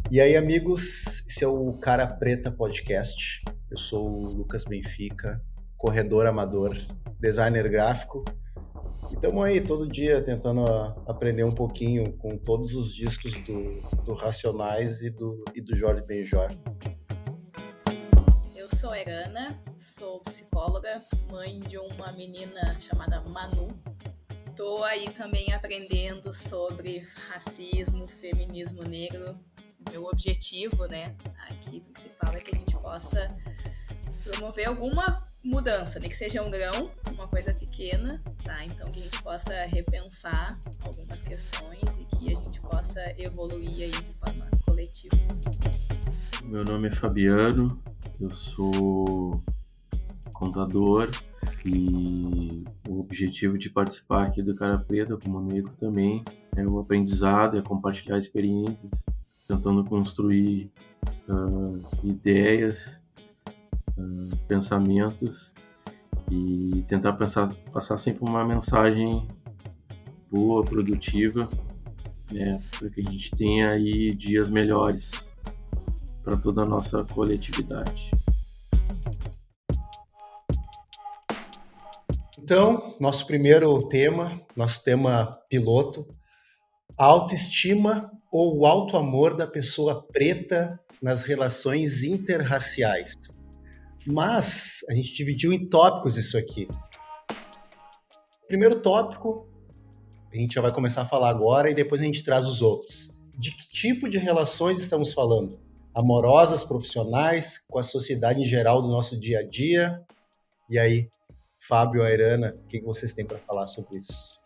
E aí, amigos, esse é o Cara Preta Podcast. Eu sou o Lucas Benfica, corredor amador, designer gráfico. E estamos aí todo dia tentando aprender um pouquinho com todos os discos do Racionais e do Jorge Benjor. Eu sou a Erana, sou psicóloga, mãe de uma menina chamada Manu. Estou aí também aprendendo sobre racismo, feminismo negro. Meu objetivo, aqui principal é que a gente possa promover alguma mudança, nem que seja um grão, uma coisa pequena, tá? Então que a gente possa repensar algumas questões e que a gente possa evoluir aí de forma coletiva. Meu nome é Fabiano, eu sou contador e o objetivo de participar aqui do Cara Preta como negro também é o aprendizado, é compartilhar experiências, tentando construir ideias, pensamentos e tentar passar sempre uma mensagem boa, produtiva, para que a gente tenha aí dias melhores para toda a nossa coletividade. Então, nosso tema piloto, a autoestima ou o auto-amor da pessoa preta nas relações interraciais. Mas a gente dividiu em tópicos isso aqui. Primeiro tópico, a gente já vai começar a falar agora e depois a gente traz os outros. De que tipo de relações estamos falando? Amorosas, profissionais, com a sociedade em geral do nosso dia a dia? E aí, Fábio, Airana, o que vocês têm para falar sobre isso?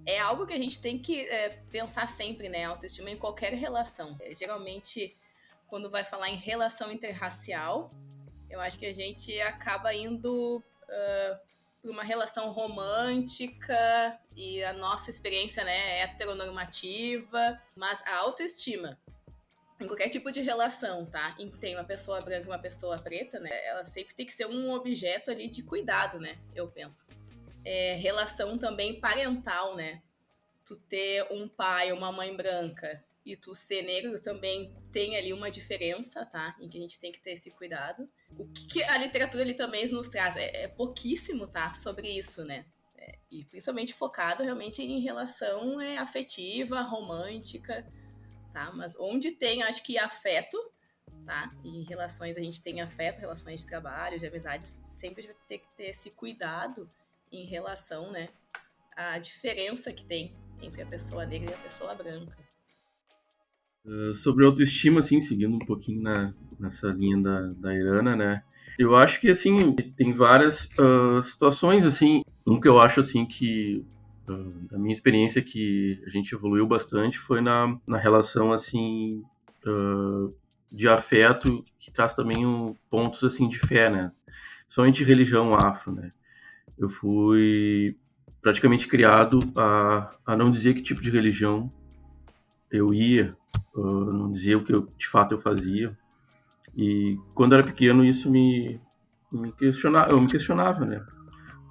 É algo que a gente tem que pensar sempre, né? Autoestima em qualquer relação. Geralmente, quando vai falar em relação interracial, eu acho que a gente acaba indo por uma relação romântica e a nossa experiência, né, é heteronormativa, mas a autoestima em qualquer tipo de relação, tá? Tem uma pessoa branca e uma pessoa preta, né? Ela sempre tem que ser um objeto ali de cuidado, né? Eu penso. Relação também parental, né? Tu ter um pai ou uma mãe branca e tu ser negro também tem ali uma diferença, tá? Em que a gente tem que ter esse cuidado. O que a literatura ali também nos traz é pouquíssimo, tá? Sobre isso, né? E principalmente focado realmente em relação afetiva, romântica, tá? Mas onde tem, acho que afeto, tá? E em relações a gente tem afeto, relações de trabalho, de amizades, sempre vai ter que ter esse cuidado em relação, né, à diferença que tem entre a pessoa negra e a pessoa branca. Sobre autoestima, assim, seguindo um pouquinho nessa linha da Irana, né? Eu acho que, assim, tem várias situações, assim. Um que eu acho, assim, que da minha experiência que a gente evoluiu bastante foi na relação, assim, de afeto, que traz também pontos, assim, de fé, né? Somente religião afro, né? Eu fui praticamente criado a não dizer que tipo de religião eu ia, não dizia o que de fato eu fazia. E quando eu era pequeno isso me questionava, né?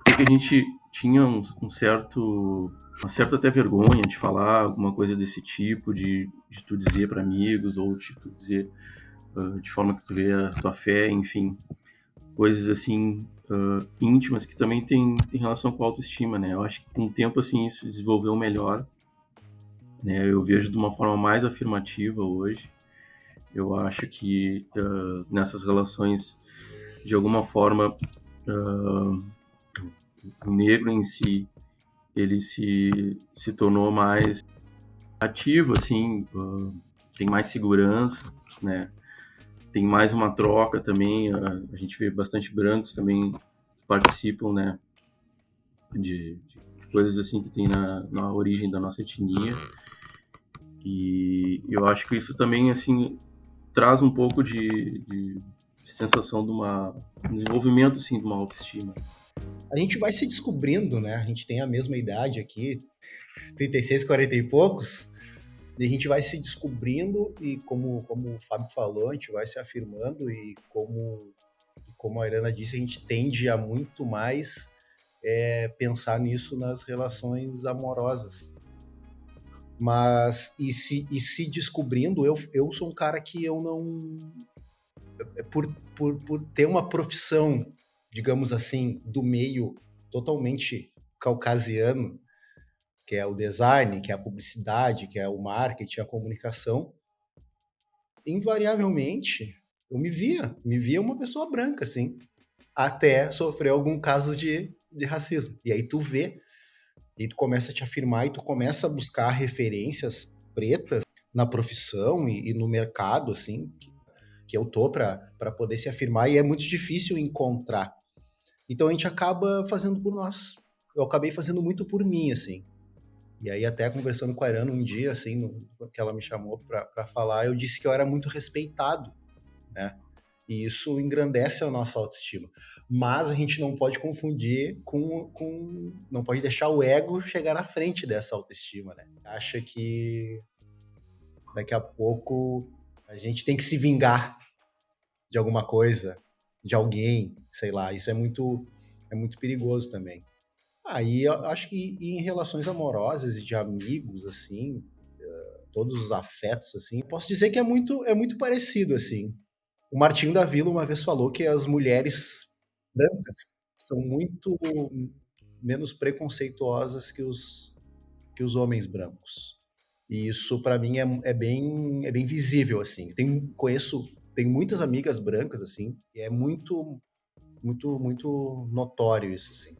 Porque a gente tinha uma certa até vergonha de falar alguma coisa desse tipo, de tu dizer para amigos ou de tu dizer de forma que tu vê a tua fé, enfim, coisas assim íntimas que também tem relação com a autoestima, né? Eu acho que com o tempo assim isso desenvolveu melhor, né? Eu vejo de uma forma mais afirmativa hoje. Eu acho que nessas relações, de alguma forma, o negro em si, ele se tornou mais ativo, assim, tem mais segurança, né? Tem mais uma troca também, a gente vê bastante brancos também que participam, né? De coisas assim que tem na origem da nossa etnia. E eu acho que isso também, assim, traz um pouco de sensação de um desenvolvimento, assim, de uma autoestima. A gente vai se descobrindo, né? A gente tem a mesma idade aqui, 36, 40 e poucos, e a gente vai se descobrindo e, como o Fábio falou, a gente vai se afirmando e, como a Irana disse, a gente tende a muito mais pensar nisso nas relações amorosas. Mas, se descobrindo, eu sou um cara que eu não... Por ter uma profissão, digamos assim, do meio totalmente caucasiano, que é o design, que é a publicidade, que é o marketing, a comunicação, invariavelmente eu me via uma pessoa branca, assim, até sofrer algum caso de racismo. E aí tu vê, e tu começa a te afirmar, e tu começa a buscar referências pretas na profissão e no mercado, assim, que eu tô para poder se afirmar, e é muito difícil encontrar. Então a gente acaba fazendo por nós. Eu acabei fazendo muito por mim, assim. E aí, até conversando com a Irana um dia, assim, que ela me chamou para falar, eu disse que eu era muito respeitado, né? E isso engrandece a nossa autoestima. Mas a gente não pode confundir não pode deixar o ego chegar na frente dessa autoestima, né? Acha que daqui a pouco a gente tem que se vingar de alguma coisa, de alguém, sei lá. Isso é muito perigoso também. Aí eu acho que em relações amorosas e de amigos, assim, todos os afetos, assim, posso dizer que é muito parecido, assim. O Martinho da Vila uma vez falou que as mulheres brancas são muito menos preconceituosas que os homens brancos. E isso, para mim, é bem visível, assim. Tenho muitas amigas brancas, assim, e é muito notório isso, assim.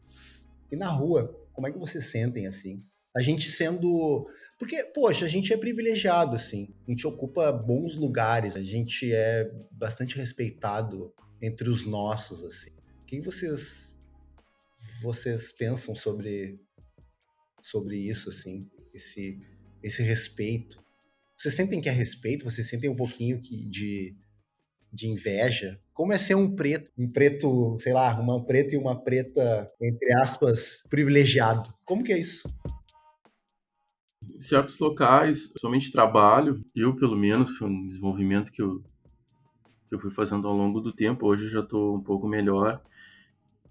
E na rua, como é que vocês sentem assim? A gente sendo. Porque, poxa, a gente é privilegiado, assim. A gente ocupa bons lugares, a gente é bastante respeitado entre os nossos, assim. O que vocês pensam sobre isso, assim? Esse respeito? Vocês sentem que é respeito? Vocês sentem um pouquinho de inveja? Como é ser um preto, sei lá, uma preta e uma preta, entre aspas, privilegiado? Como que é isso? Em certos locais, somente trabalho, eu pelo menos, foi um desenvolvimento que eu fui fazendo ao longo do tempo, hoje eu já estou um pouco melhor,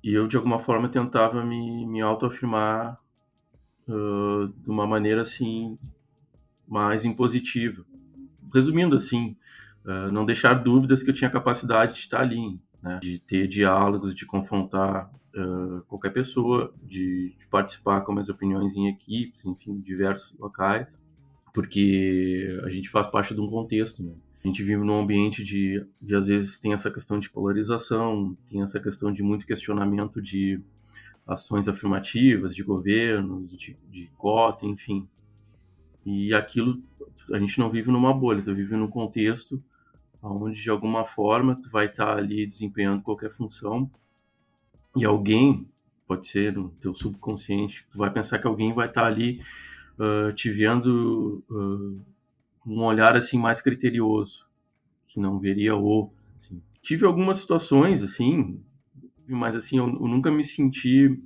e eu de alguma forma tentava me autoafirmar de uma maneira assim, mais impositiva. Resumindo assim, não deixar dúvidas que eu tinha capacidade de estar ali, né? De ter diálogos, de confrontar qualquer pessoa, de participar com minhas opiniões em equipes, enfim, diversos locais, porque a gente faz parte de um contexto, né? A gente vive num ambiente de às vezes tem essa questão de polarização, tem essa questão de muito questionamento de ações afirmativas, de governos, de cota, enfim. E aquilo, a gente não vive numa bolha, tu vive num contexto onde de alguma forma tu vai estar ali desempenhando qualquer função e alguém, pode ser no teu subconsciente, tu vai pensar que alguém vai estar ali te vendo com um olhar assim mais criterioso, que não veria outro. Assim. Tive algumas situações assim, mas assim eu nunca me senti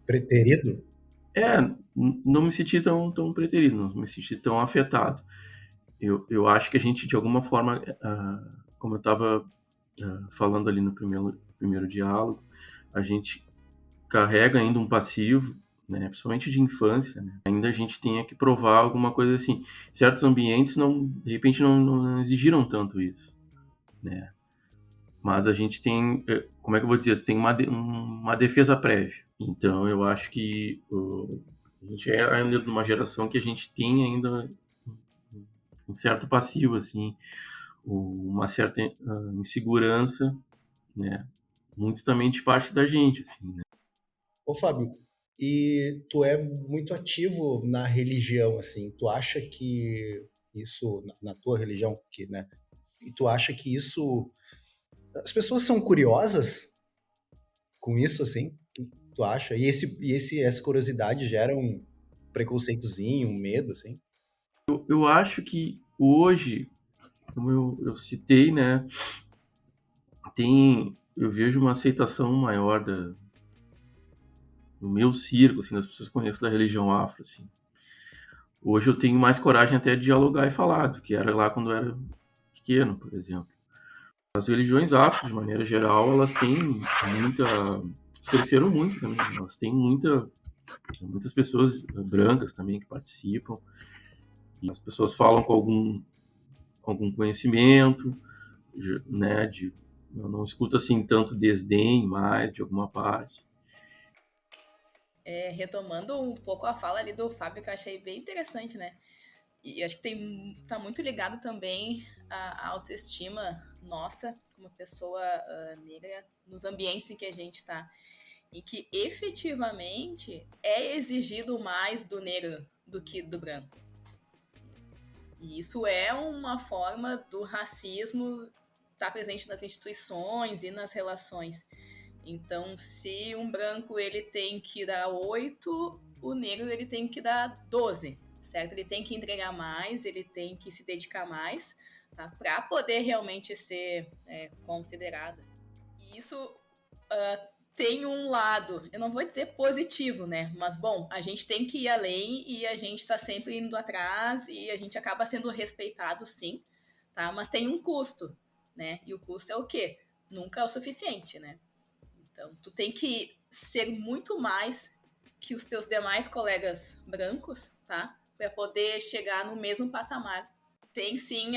Preterido? não me senti tão preterido, não me senti tão afetado. Eu acho que a gente, de alguma forma, como eu estava falando ali no primeiro diálogo, a gente carrega ainda um passivo, né, principalmente de infância, né? Ainda a gente tenha que provar alguma coisa assim. Certos ambientes, de repente, não exigiram tanto isso, né? Mas a gente tem, como é que eu vou dizer, tem uma defesa prévia. Então, eu acho que a gente é ainda de uma geração que a gente tem ainda um certo passivo, assim, uma certa insegurança, né? Muito também de parte da gente, assim, né? Ô, Fábio, e tu é muito ativo na religião, assim. Tu acha que isso, na tua religião, né? E tu acha que isso... As pessoas são curiosas com isso, assim? O que tu acha? Essa curiosidade gera um preconceitozinho, um medo, assim? Eu acho que hoje, como eu citei, né, eu vejo uma aceitação maior no meu círculo, assim, das pessoas que conheço da religião afro, assim. Hoje eu tenho mais coragem até de dialogar e falar, do que era lá quando eu era pequeno, por exemplo. As religiões afro, de maneira geral, elas têm muita... Elas cresceram muito também, elas têm muitas pessoas brancas também que participam, E as pessoas falam com algum conhecimento, né, eu não escuto assim tanto desdém mais de alguma parte. Retomando um pouco a fala ali do Fábio, que eu achei bem interessante, né? E acho que tá muito ligado também à autoestima nossa, como pessoa negra, nos ambientes em que a gente está. E que efetivamente é exigido mais do negro do que do branco. E isso é uma forma do racismo estar presente nas instituições e nas relações. Então, se um branco ele tem que dar 8, o negro ele tem que dar 12, certo? Ele tem que entregar mais, ele tem que se dedicar mais, tá? Para poder realmente ser considerado. E isso tem um lado, eu não vou dizer positivo, né? Mas, bom, a gente tem que ir além e a gente está sempre indo atrás e a gente acaba sendo respeitado, sim, tá? Mas tem um custo, né? E o custo é o quê? Nunca é o suficiente, né? Então, tu tem que ser muito mais que os teus demais colegas brancos, tá? Para poder chegar no mesmo patamar. Tem sim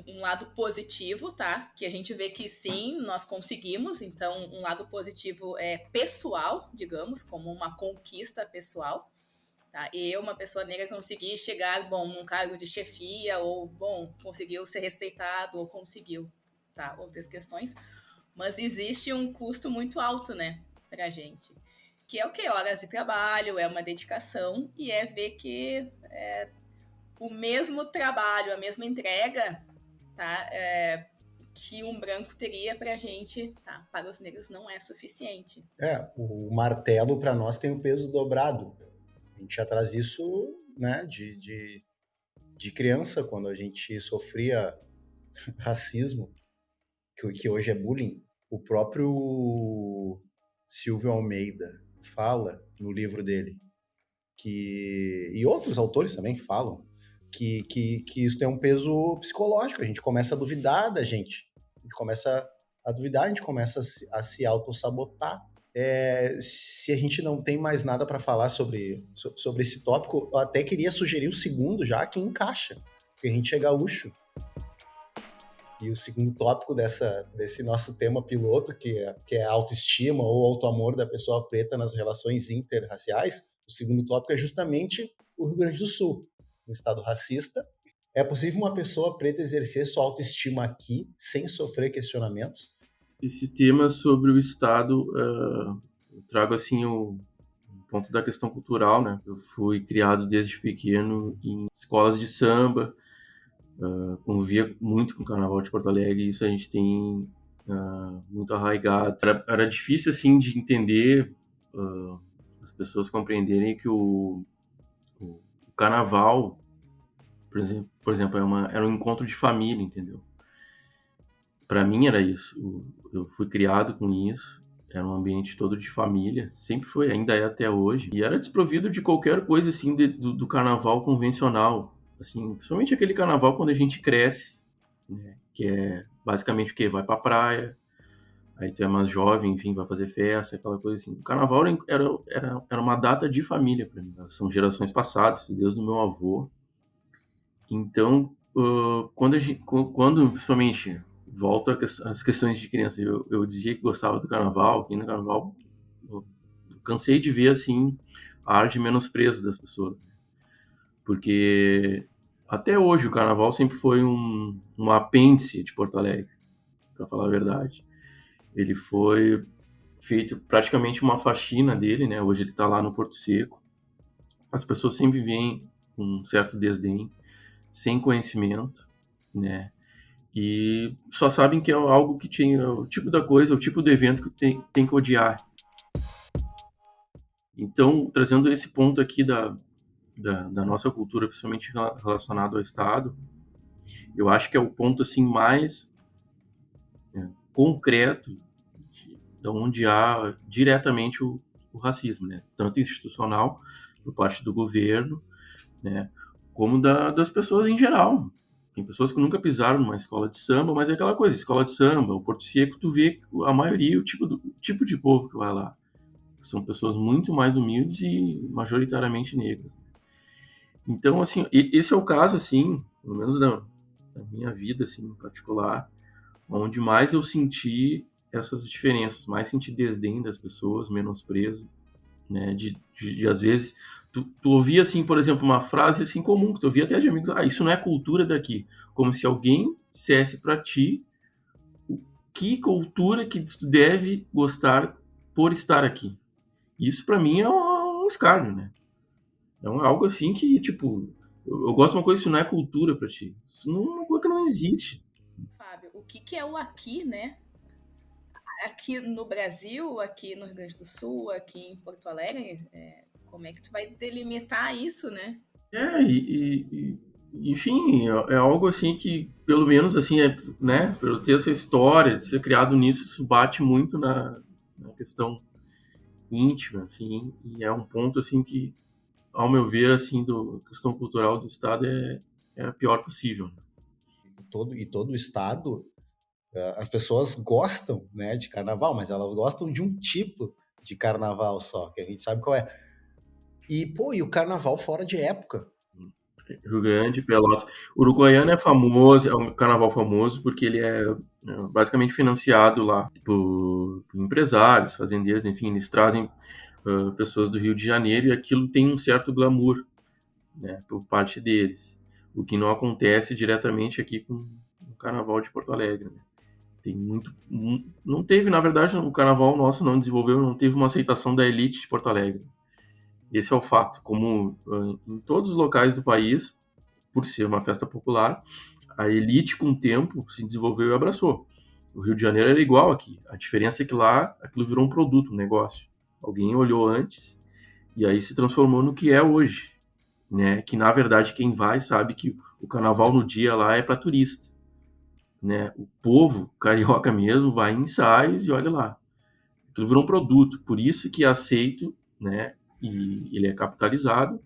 um lado positivo, tá? Que a gente vê que sim, nós conseguimos. Então, um lado positivo é pessoal, digamos, como uma conquista pessoal. Tá? Eu, uma pessoa negra, consegui chegar, bom, num cargo de chefia, ou, bom, conseguiu ser respeitado, ou conseguiu, tá? Outras questões. Mas existe um custo muito alto, né, pra gente. Que é o quê? Horas de trabalho, é uma dedicação e é ver que o mesmo trabalho, a mesma entrega, tá? Que um branco teria pra gente, tá? Para os negros não é suficiente. O martelo para nós tem o peso dobrado. A gente já traz isso, né, de criança, quando a gente sofria racismo, que hoje é bullying. O próprio Silvio Almeida fala no livro dele, e outros autores também falam, que isso tem um peso psicológico. A gente começa a duvidar da gente. A gente começa a duvidar, a gente começa a se auto-sabotar. Se a gente não tem mais nada para falar sobre esse tópico, eu até queria sugerir o segundo já, que encaixa, porque a gente é gaúcho. E o segundo tópico desse nosso tema piloto, que é a autoestima ou autoamor da pessoa preta nas relações interraciais, o segundo tópico é justamente o Rio Grande do Sul, um estado racista. É possível uma pessoa preta exercer sua autoestima aqui sem sofrer questionamentos? Esse tema sobre o Estado, eu trago assim o ponto da questão cultural, né? Eu fui criado desde pequeno em escolas de samba, convivia muito com o Carnaval de Porto Alegre, e isso a gente tem muito arraigado. Era difícil assim de entender, as pessoas compreenderem que o Carnaval, por exemplo, era um encontro de família, entendeu? Para mim era isso. Eu fui criado com isso. Era um ambiente todo de família, sempre foi, ainda é até hoje. E era desprovido de qualquer coisa assim do carnaval convencional, assim, principalmente aquele carnaval quando a gente cresce, né? Que é basicamente o quê? Vai pra praia, aí tu é mais jovem, enfim, vai fazer festa, aquela coisa assim. O carnaval era uma data de família para mim. São gerações passadas, desde o meu avô. Então, quando principalmente volta às questões de criança, eu dizia que gostava do carnaval, que no carnaval eu cansei de ver assim a ar de menosprezo das pessoas, porque até hoje o carnaval sempre foi um apêndice de Porto Alegre, para falar a verdade. Ele foi feito praticamente uma faxina dele, né? Hoje ele está lá no Porto Seco. As pessoas sempre veem com um certo desdém, sem conhecimento, né? E só sabem que é algo que tinha o tipo da coisa, o tipo do evento que tem que odiar. Então, trazendo esse ponto aqui da nossa cultura, principalmente relacionado ao Estado, eu acho que é o ponto assim mais concreto de onde há diretamente o racismo, né? Tanto institucional, por parte do governo, né? Como das pessoas em geral. Tem pessoas que nunca pisaram numa escola de samba, mas é aquela coisa, escola de samba, o Porto Seco, tu vê a maioria, o tipo de povo que vai lá. São pessoas muito mais humildes e majoritariamente negras. Então, assim, esse é o caso, assim, pelo menos da minha vida, assim, em particular, onde mais eu senti essas diferenças, mais senti desdém das pessoas, menosprezo, né, de às vezes, tu ouvia, assim, por exemplo, uma frase, assim, comum, que tu ouvia até de amigos, isso não é cultura daqui, como se alguém dissesse pra ti que cultura que tu deve gostar por estar aqui. Isso pra mim é um escárnio, né? É algo assim que, tipo, eu gosto de uma coisa, isso não é cultura pra ti. Isso não é uma coisa que não existe. Fábio, o que, que é o aqui, né? Aqui no Brasil, aqui no Rio Grande do Sul, aqui em Porto Alegre, como é que tu vai delimitar isso, né? Enfim, é algo assim que, pelo menos assim, né, por eu ter essa história, de ser criado nisso, isso bate muito na questão íntima, assim, e é um ponto, assim, que, ao meu ver, assim, do questão cultural do Estado é a pior possível. Todo o estado, as pessoas gostam, né, de carnaval, mas elas gostam de um tipo de carnaval só, que a gente sabe qual é. E, pô, e o carnaval fora de época. Rio Grande, Pelotas. Uruguaiana é famoso, é um carnaval famoso porque ele é basicamente financiado lá por empresários, fazendeiros, enfim, eles trazem pessoas do Rio de Janeiro e aquilo tem um certo glamour, né, por parte deles. O que não acontece diretamente aqui com o Carnaval de Porto Alegre, né? Tem muito, não teve, na verdade, o Carnaval nosso não desenvolveu, não teve uma aceitação da elite de Porto Alegre. Esse é o fato. Como em todos os locais do país, por ser uma festa popular, a elite, com o tempo, se desenvolveu e abraçou. O Rio de Janeiro era igual aqui. A diferença é que lá aquilo virou um produto, um negócio. Alguém olhou antes e aí se transformou no que é hoje, né? Que na verdade quem vai sabe que o carnaval no dia lá é para turista, né? O povo carioca mesmo vai em ensaios e olha lá. Aquilo virou um produto, por isso que é aceito, né? E ele é capitalizado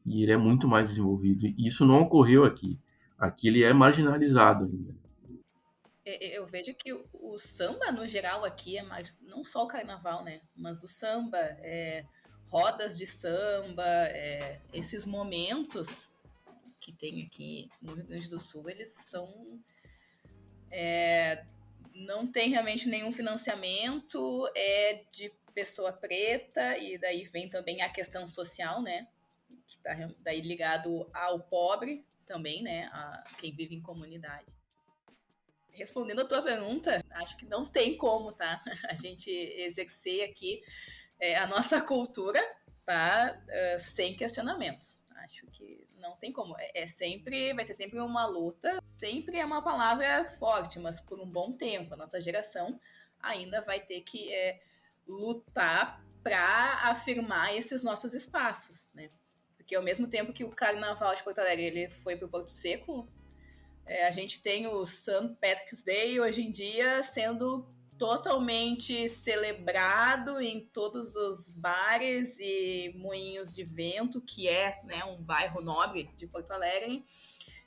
e ele é muito mais desenvolvido. E isso não ocorreu aqui. Aqui ele é marginalizado ainda. Eu vejo que o samba, no geral, aqui é mais, não só o carnaval, né? Mas o samba, rodas de samba, esses momentos que tem aqui no Rio Grande do Sul, eles são. Não tem realmente nenhum financiamento, é de pessoa preta, e daí vem também a questão social, né? Que está daí ligado ao pobre também, né? A quem vive em comunidade. Respondendo a tua pergunta, acho que não tem como, tá? A gente exercer aqui a nossa cultura, tá? Sem questionamentos. Acho que não tem como. Sempre, vai ser sempre uma luta. Sempre é uma palavra forte, mas por um bom tempo. A nossa geração ainda vai ter que lutar para afirmar esses nossos espaços, né? Porque ao mesmo tempo que o Carnaval de Porto Alegre ele foi para o Porto Seco, a gente tem o St. Patrick's Day hoje em dia sendo totalmente celebrado em todos os bares e moinhos de vento, que é, né, um bairro nobre de Porto Alegre,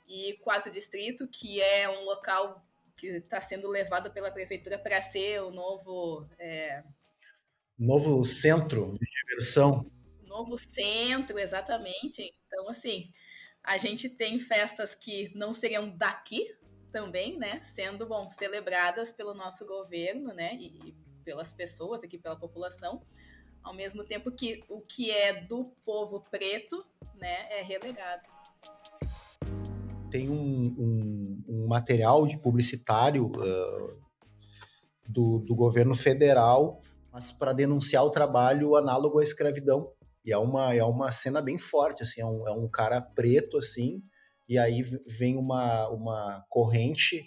e Quarto Distrito, que é um local que está sendo levado pela prefeitura para ser o novo Novo centro de diversão. novo centro, exatamente. Então, assim, a gente tem festas que não seriam daqui também, né? Sendo, bom, celebradas pelo nosso governo, né? E pelas pessoas aqui, pela população. Ao mesmo tempo que o que é do povo preto, né, é relegado. Tem um material de publicitário do governo federal, mas para denunciar o trabalho análogo à escravidão. E é uma cena bem forte, assim, é um cara preto, assim, e aí vem uma corrente,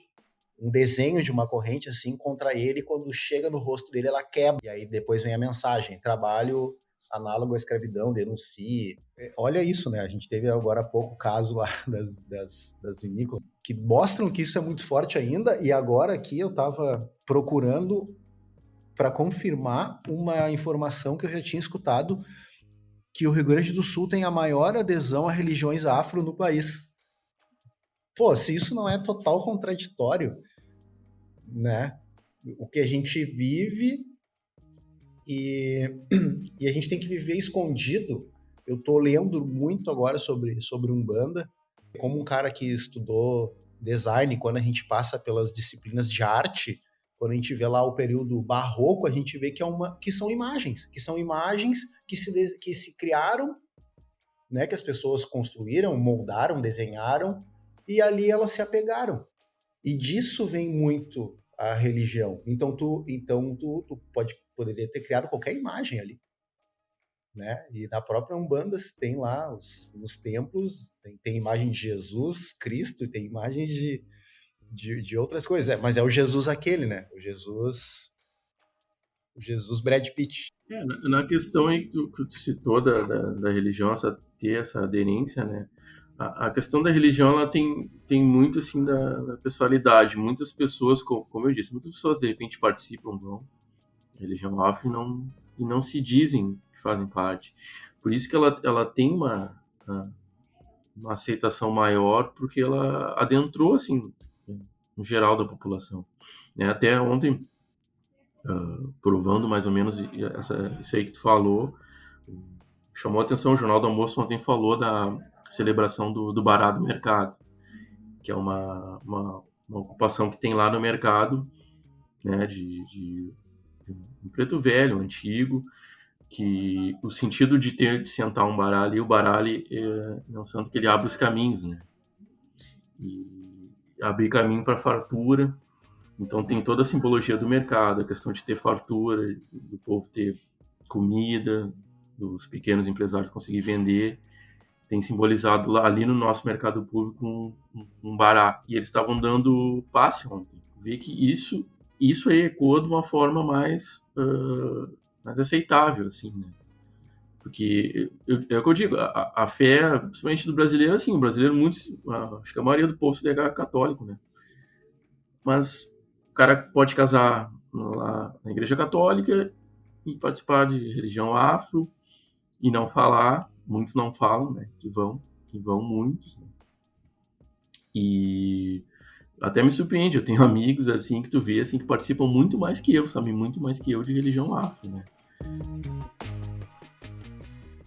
um desenho de uma corrente, assim, contra ele, e quando chega no rosto dele, ela quebra. E aí depois vem a mensagem, trabalho análogo à escravidão, denuncie. Olha isso, né? A gente teve agora há pouco o caso lá das vinícolas, que mostram que isso é muito forte ainda, e agora aqui eu estava procurando para confirmar uma informação que eu já tinha escutado, que o Rio Grande do Sul tem a maior adesão a religiões afro no país. Pô, se isso não é total contraditório, né? O que a gente vive e a gente tem que viver escondido Eu tô lendo muito agora sobre Umbanda, como um cara que estudou design, quando a gente passa pelas disciplinas de arte, quando a gente vê lá o período barroco, a gente vê que são imagens que se criaram, né, que as pessoas construíram, moldaram, desenharam, e ali elas se apegaram. E disso vem muito a religião. Então tu poderia ter criado qualquer imagem ali, né? E na própria Umbanda tem lá nos templos, tem imagem de Jesus, Cristo, e tem imagens de outras coisas. Mas é o Jesus aquele, né? O Jesus Brad Pitt. Na questão aí que tu citou da religião, ter essa aderência, né? A questão da religião, ela tem muito, assim, da pessoalidade. Muitas pessoas, como eu disse, muitas pessoas, de repente, participam da religião afro e não se dizem que fazem parte. Por isso que ela tem uma aceitação maior, porque ela adentrou, assim, no geral da população. Né? Até ontem, provando mais ou menos isso aí que tu falou, chamou a atenção, o Jornal do Almoço ontem falou da celebração do Bará do Mercado, que é uma ocupação que tem lá no mercado, né, de um preto velho, antigo, que o sentido de sentar um baralho, e o baralho é um santo que ele abre os caminhos, né, e abrir caminho para fartura. Então tem toda a simbologia do mercado, a questão de ter fartura, do povo ter comida, dos pequenos empresários conseguir vender. Tem simbolizado lá, ali no nosso mercado público um bará. E eles estavam dando passe ontem. Vê que isso aí ecoa de uma forma mais aceitável, assim, né? Porque é o que eu digo, a fé, principalmente do brasileiro, assim, o brasileiro, acho que a maioria do povo se declara católico, né? Mas o cara pode casar lá na igreja católica e participar de religião afro e não falar, muitos não falam, né, que vão muitos, né? E até me surpreende, eu tenho amigos, assim, que tu vê, assim, que participam muito mais que eu, sabe, muito mais que eu de religião afro, né?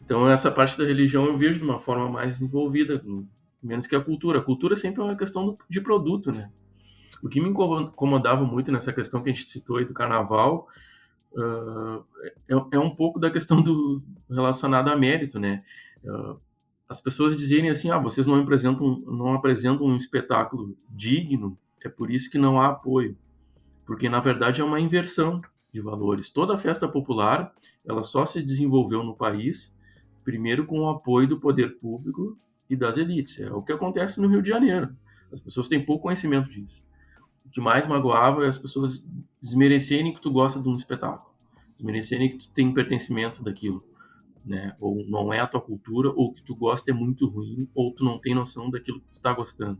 Então essa parte da religião eu vejo de uma forma mais envolvida, menos que a cultura. A cultura sempre é uma questão de produto, né? O que me incomodava muito nessa questão que a gente citou aí do carnaval é um pouco da questão relacionada a mérito, né? As pessoas dizerem assim, vocês não apresentam um espetáculo digno, é por isso que não há apoio. Porque, na verdade, é uma inversão de valores. Toda festa popular, ela só se desenvolveu no país, primeiro com o apoio do poder público e das elites. É o que acontece no Rio de Janeiro. As pessoas têm pouco conhecimento disso. O que mais magoava é as pessoas desmerecerem que tu gosta de um espetáculo, desmerecerem que tu tem pertencimento daquilo, né? Ou não é a tua cultura, ou que tu gosta é muito ruim, ou tu não tem noção daquilo que tu está gostando.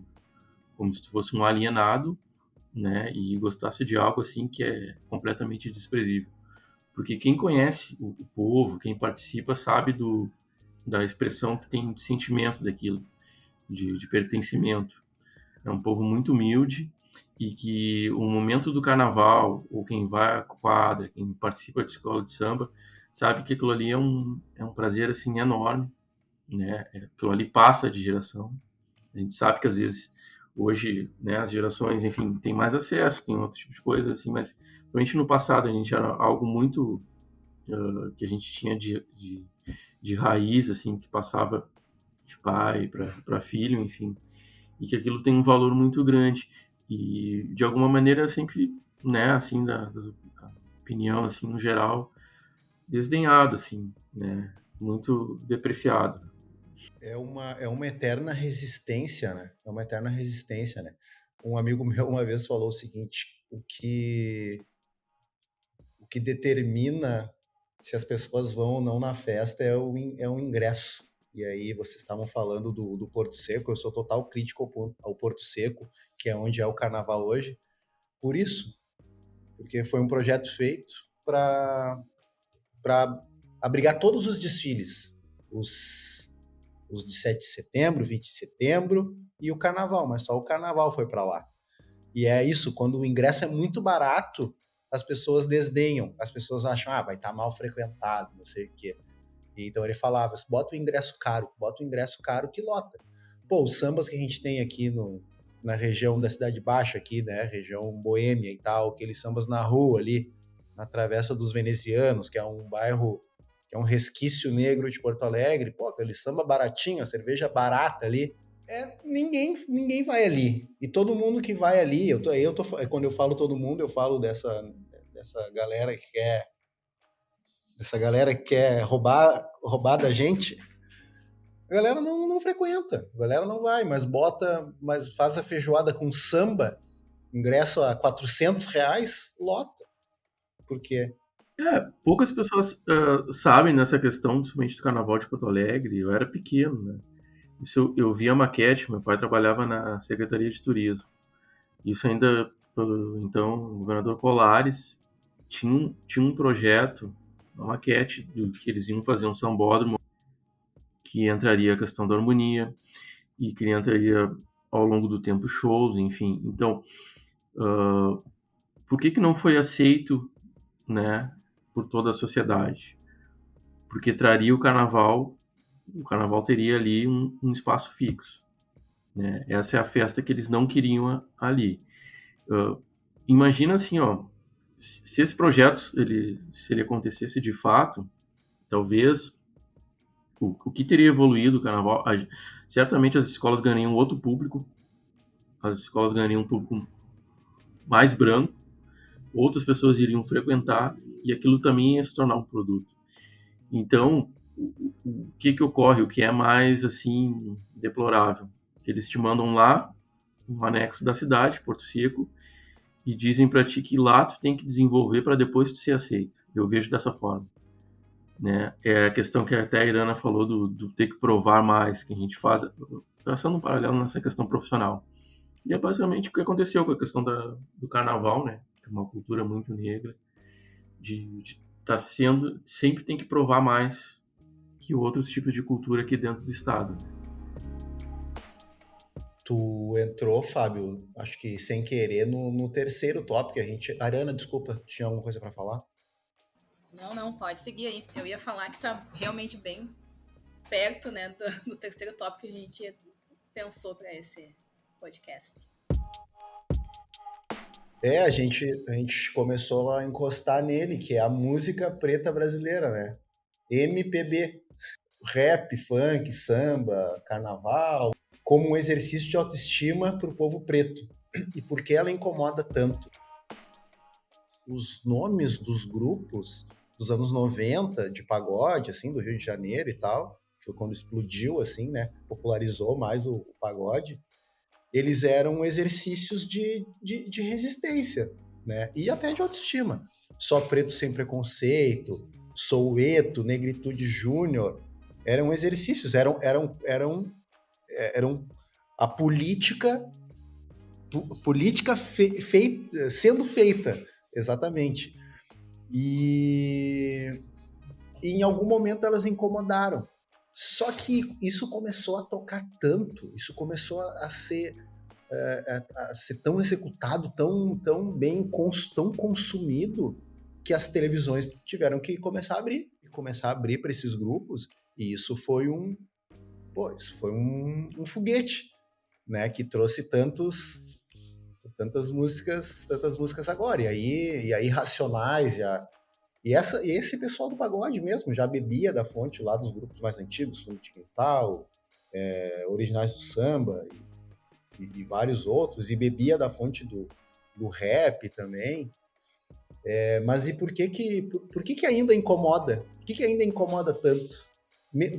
Como se tu fosse um alienado, né? E gostasse de algo assim que é completamente desprezível. Porque quem conhece o povo, quem participa, sabe da expressão que tem de sentimento daquilo, de pertencimento. É um povo muito humilde e que o momento do carnaval, ou quem vai à quadra, quem participa de escola de samba, sabe que aquilo ali é um prazer assim enorme, né? Aquilo ali passa de geração. A gente sabe que às vezes hoje, né, as gerações, enfim, têm mais acesso, tem outro tipo de coisa assim, mas realmente no passado a gente era algo muito que a gente tinha de raiz, assim, que passava de pai para filho, enfim, e que aquilo tem um valor muito grande e de alguma maneira sempre, né, assim, da opinião, assim, no geral, desdenhado, assim, né, muito depreciado. É uma eterna resistência, né? É uma eterna resistência, né? Um amigo meu uma vez falou o seguinte: o que determina se as pessoas vão ou não na festa é o ingresso. E aí vocês estavam falando do Porto Seco, eu sou total crítico ao Porto Seco, que é onde é o carnaval hoje, por isso, porque foi um projeto feito para abrigar todos os desfiles, os de 7 de setembro, 20 de setembro e o carnaval, mas só o carnaval foi para lá. E é isso, quando o ingresso é muito barato, as pessoas desdenham, as pessoas acham, vai estar mal frequentado, não sei o quê. Então ele falava, bota o ingresso caro que lota. Pô, os sambas que a gente tem aqui na região da Cidade Baixa, aqui, né, região boêmia e tal, aqueles sambas na rua ali, na Travessa dos Venezianos, que é um bairro, que é um resquício negro de Porto Alegre, pô, aquele samba baratinho, a cerveja barata ali, ninguém vai ali. E todo mundo que vai ali, quando eu falo todo mundo, eu falo dessa galera que quer roubar da gente. A galera não frequenta, a galera não vai, mas faz a feijoada com samba, ingresso a R$ 400, lota. Por quê? Poucas pessoas sabem nessa questão, principalmente do Carnaval de Porto Alegre. Eu era pequeno, né? Isso eu via a maquete, meu pai trabalhava na Secretaria de Turismo. Isso ainda, então, o governador Colares tinha um projeto, uma maquete, que eles iam fazer um sambódromo, que entraria a questão da harmonia, e que entraria ao longo do tempo shows, enfim. Então, por que não foi aceito, né, por toda a sociedade? Porque traria o carnaval teria ali um espaço fixo, né? Essa é a festa que eles não queriam ali. Imagina assim, ó, se esse projeto se ele acontecesse de fato, talvez o que teria evoluído o carnaval, certamente as escolas ganhariam outro público, as escolas ganhariam um público mais branco, outras pessoas iriam frequentar e aquilo também ia se tornar um produto. Então, o que ocorre, o que é mais assim deplorável? Eles te mandam lá um anexo da cidade, Porto Seco, e dizem para ti que lá tu tem que desenvolver para depois tu ser aceito. Eu vejo dessa forma, né? É a questão que até a Irana falou do ter que provar mais, que a gente faz, traçando um paralelo nessa questão profissional. E é basicamente o que aconteceu com a questão do carnaval, né? Que é uma cultura muito negra, de tá sendo, sempre tem que provar mais que outros tipos de cultura aqui dentro do estado. Tu entrou, Fábio, acho que sem querer, no terceiro tópico. Ariana, desculpa, tinha alguma coisa para falar? Não, pode seguir aí. Eu ia falar que tá realmente bem perto, né, do terceiro tópico que a gente pensou para esse podcast. A gente começou a encostar nele, que é a música preta brasileira, né? MPB, rap, funk, samba, carnaval, como um exercício de autoestima para o povo preto. E por que ela incomoda tanto? Os nomes dos grupos dos anos 90, de pagode, assim, do Rio de Janeiro e tal, foi quando explodiu, assim, né? Popularizou mais o pagode. Eles eram exercícios de resistência, né? E até de autoestima. Só Preto Sem Preconceito, Soueto, Negritude Júnior, eram exercícios, eram a política sendo feita, exatamente. E em algum momento elas incomodaram. Só que isso começou a tocar tanto, isso começou a ser tão executado, tão bem, tão consumido, que as televisões tiveram que começar a abrir para esses grupos, e isso foi um foguete, né, que trouxe tantas músicas agora. E aí Racionais, e esse pessoal do pagode mesmo já bebia da fonte lá dos grupos mais antigos, Fundo de Quintal, Originais do Samba e vários outros, e bebia da fonte do rap também. Mas e por que ainda incomoda? Por que ainda incomoda tanto?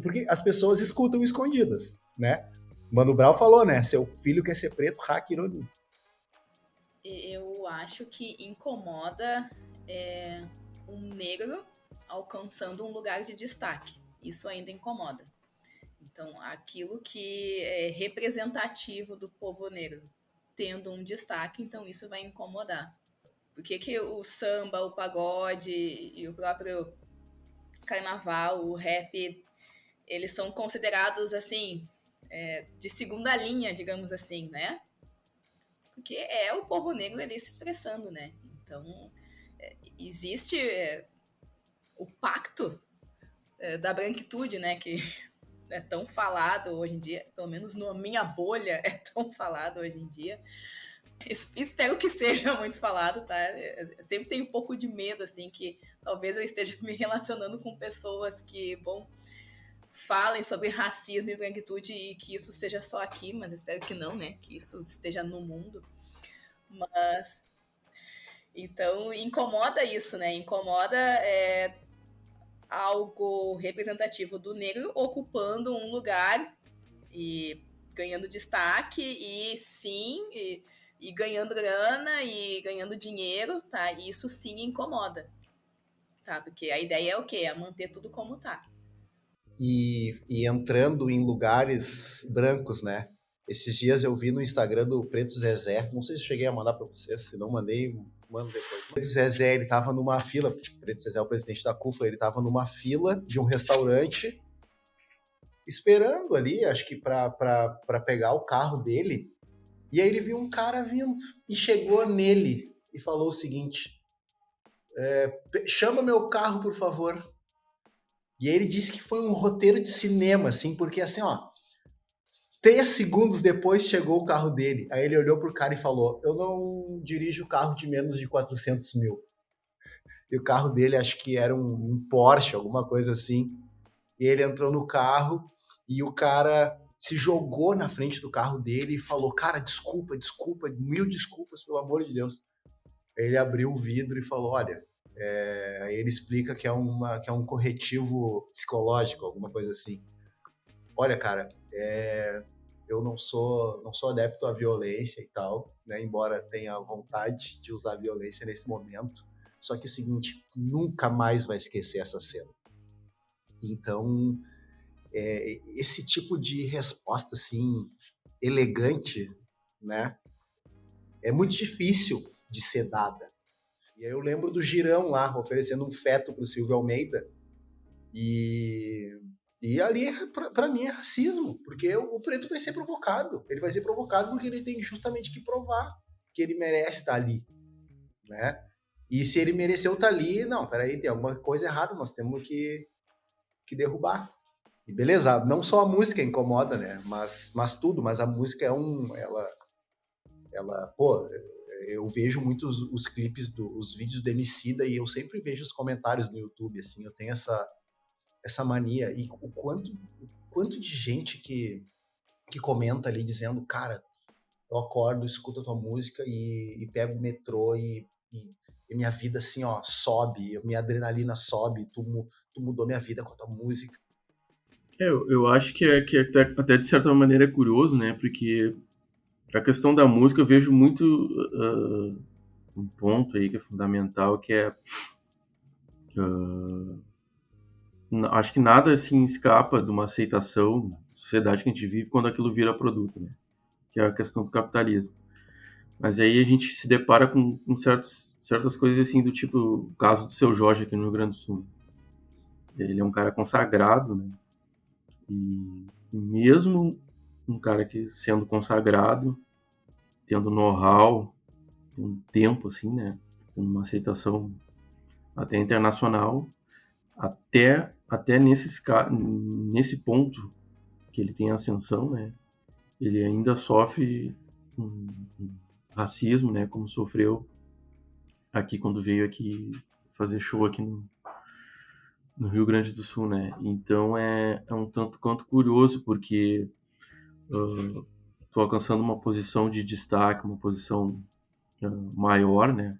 Porque as pessoas escutam escondidas, né? Mano Brown falou, né? Seu filho quer ser preto, hack ironia. Eu acho que incomoda um negro alcançando um lugar de destaque. Isso ainda incomoda. Então, aquilo que é representativo do povo negro tendo um destaque, então isso vai incomodar. Por que o samba, o pagode e o próprio carnaval, o rap, eles são considerados, assim, de segunda linha, digamos assim, né? Porque é o povo negro ali se expressando, né? Então, existe o pacto da branquitude, né, que é tão falado hoje em dia, pelo menos na minha bolha é tão falado hoje em dia. Espero que seja muito falado, tá? Eu sempre tenho um pouco de medo, assim, que talvez eu esteja me relacionando com pessoas que, bom, falem sobre racismo e branquitude e que isso seja só aqui, mas espero que não, né? Que isso esteja no mundo. Mas, então, incomoda isso, né? Incomoda algo representativo do negro ocupando um lugar e ganhando destaque e sim, e ganhando grana e ganhando dinheiro, tá? E isso sim incomoda, tá? Porque a ideia é o quê? É manter tudo como tá. E entrando em lugares brancos, né? Esses dias eu vi no Instagram do Preto Zezé, não sei se eu cheguei a mandar para vocês, se não mandei, mando depois. O Preto Zezé, ele tava numa fila, o Preto Zezé é o presidente da CUFA, ele tava numa fila de um restaurante, esperando ali, acho que para pegar o carro dele, e aí ele viu um cara vindo, e chegou nele, e falou o seguinte, chama meu carro, por favor. E aí ele disse que foi um roteiro de cinema, assim, porque assim, ó, 3 segundos depois chegou o carro dele. Aí ele olhou pro cara e falou, eu não dirijo carro de menos de 400 mil. E o carro dele, acho que era um Porsche, alguma coisa assim. E ele entrou no carro e o cara se jogou na frente do carro dele e falou, cara, desculpa, 1000 desculpas, pelo amor de Deus. Aí ele abriu o vidro e falou, olha, aí ele explica que é um corretivo psicológico, alguma coisa assim. Olha, cara, eu não sou adepto à violência e tal, né? Embora tenha vontade de usar violência nesse momento. Só que é o seguinte, nunca mais vai esquecer essa cena. Então, esse tipo de resposta, assim, elegante, né? É muito difícil de ser dada. E aí eu lembro do Girão lá, oferecendo um feto pro Silvio Almeida. E ali, para mim, é racismo, porque o preto vai ser provocado. Ele vai ser provocado porque ele tem justamente que provar que ele merece estar ali, né? E se ele mereceu estar ali, não, peraí, tem alguma coisa errada, nós temos que derrubar. E beleza, não só a música incomoda, né? Mas tudo, mas a música pô, eu vejo muitos os clipes, os vídeos do Emicida e eu sempre vejo os comentários no YouTube, assim, eu tenho essa mania. E o quanto de gente que comenta ali dizendo, cara, eu acordo, escuto a tua música e pego o metrô e minha vida assim, ó, sobe, minha adrenalina sobe, tu mudou minha vida com a tua música. Eu acho que até de certa maneira é curioso, né? Porque a questão da música eu vejo muito um ponto aí que é fundamental, que é acho que nada assim escapa de uma aceitação na sociedade que a gente vive quando aquilo vira produto, né? Que é a questão do capitalismo. Mas aí a gente se depara com certas coisas assim do tipo o caso do Seu Jorge aqui no Rio Grande do Sul. Ele é um cara consagrado, né? E mesmo um cara que sendo consagrado, tendo know-how, tendo tempo assim, né? Tendo uma aceitação até internacional, até nesse ponto que ele tem ascensão, né? Ele ainda sofre um racismo, né? Como sofreu aqui quando veio aqui fazer show aqui no Rio Grande do Sul, né? Então é um tanto quanto curioso, porque tô alcançando uma posição de destaque, uma posição maior, né?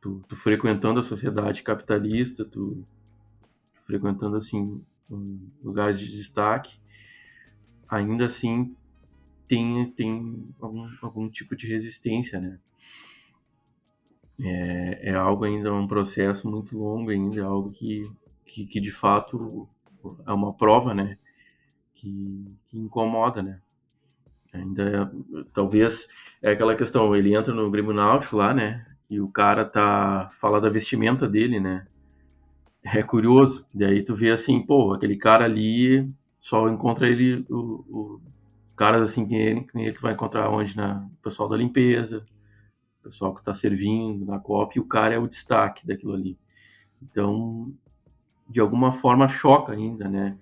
Tu frequentando a sociedade capitalista, tu frequentando assim lugares de destaque, ainda assim tem algum tipo de resistência, né? É algo ainda, um processo muito longo ainda, é algo que de fato é uma prova, né? Que incomoda, né? Ainda talvez é aquela questão, ele entra no Grêmio Náutico lá, né? E o cara fala da vestimenta dele, né? É curioso. Daí tu vê assim, pô, aquele cara ali só encontra ele o caras assim que ele vai encontrar onde, o pessoal da limpeza, o pessoal que tá servindo na Copa, e o cara é o destaque daquilo ali. Então de alguma forma choca ainda, né?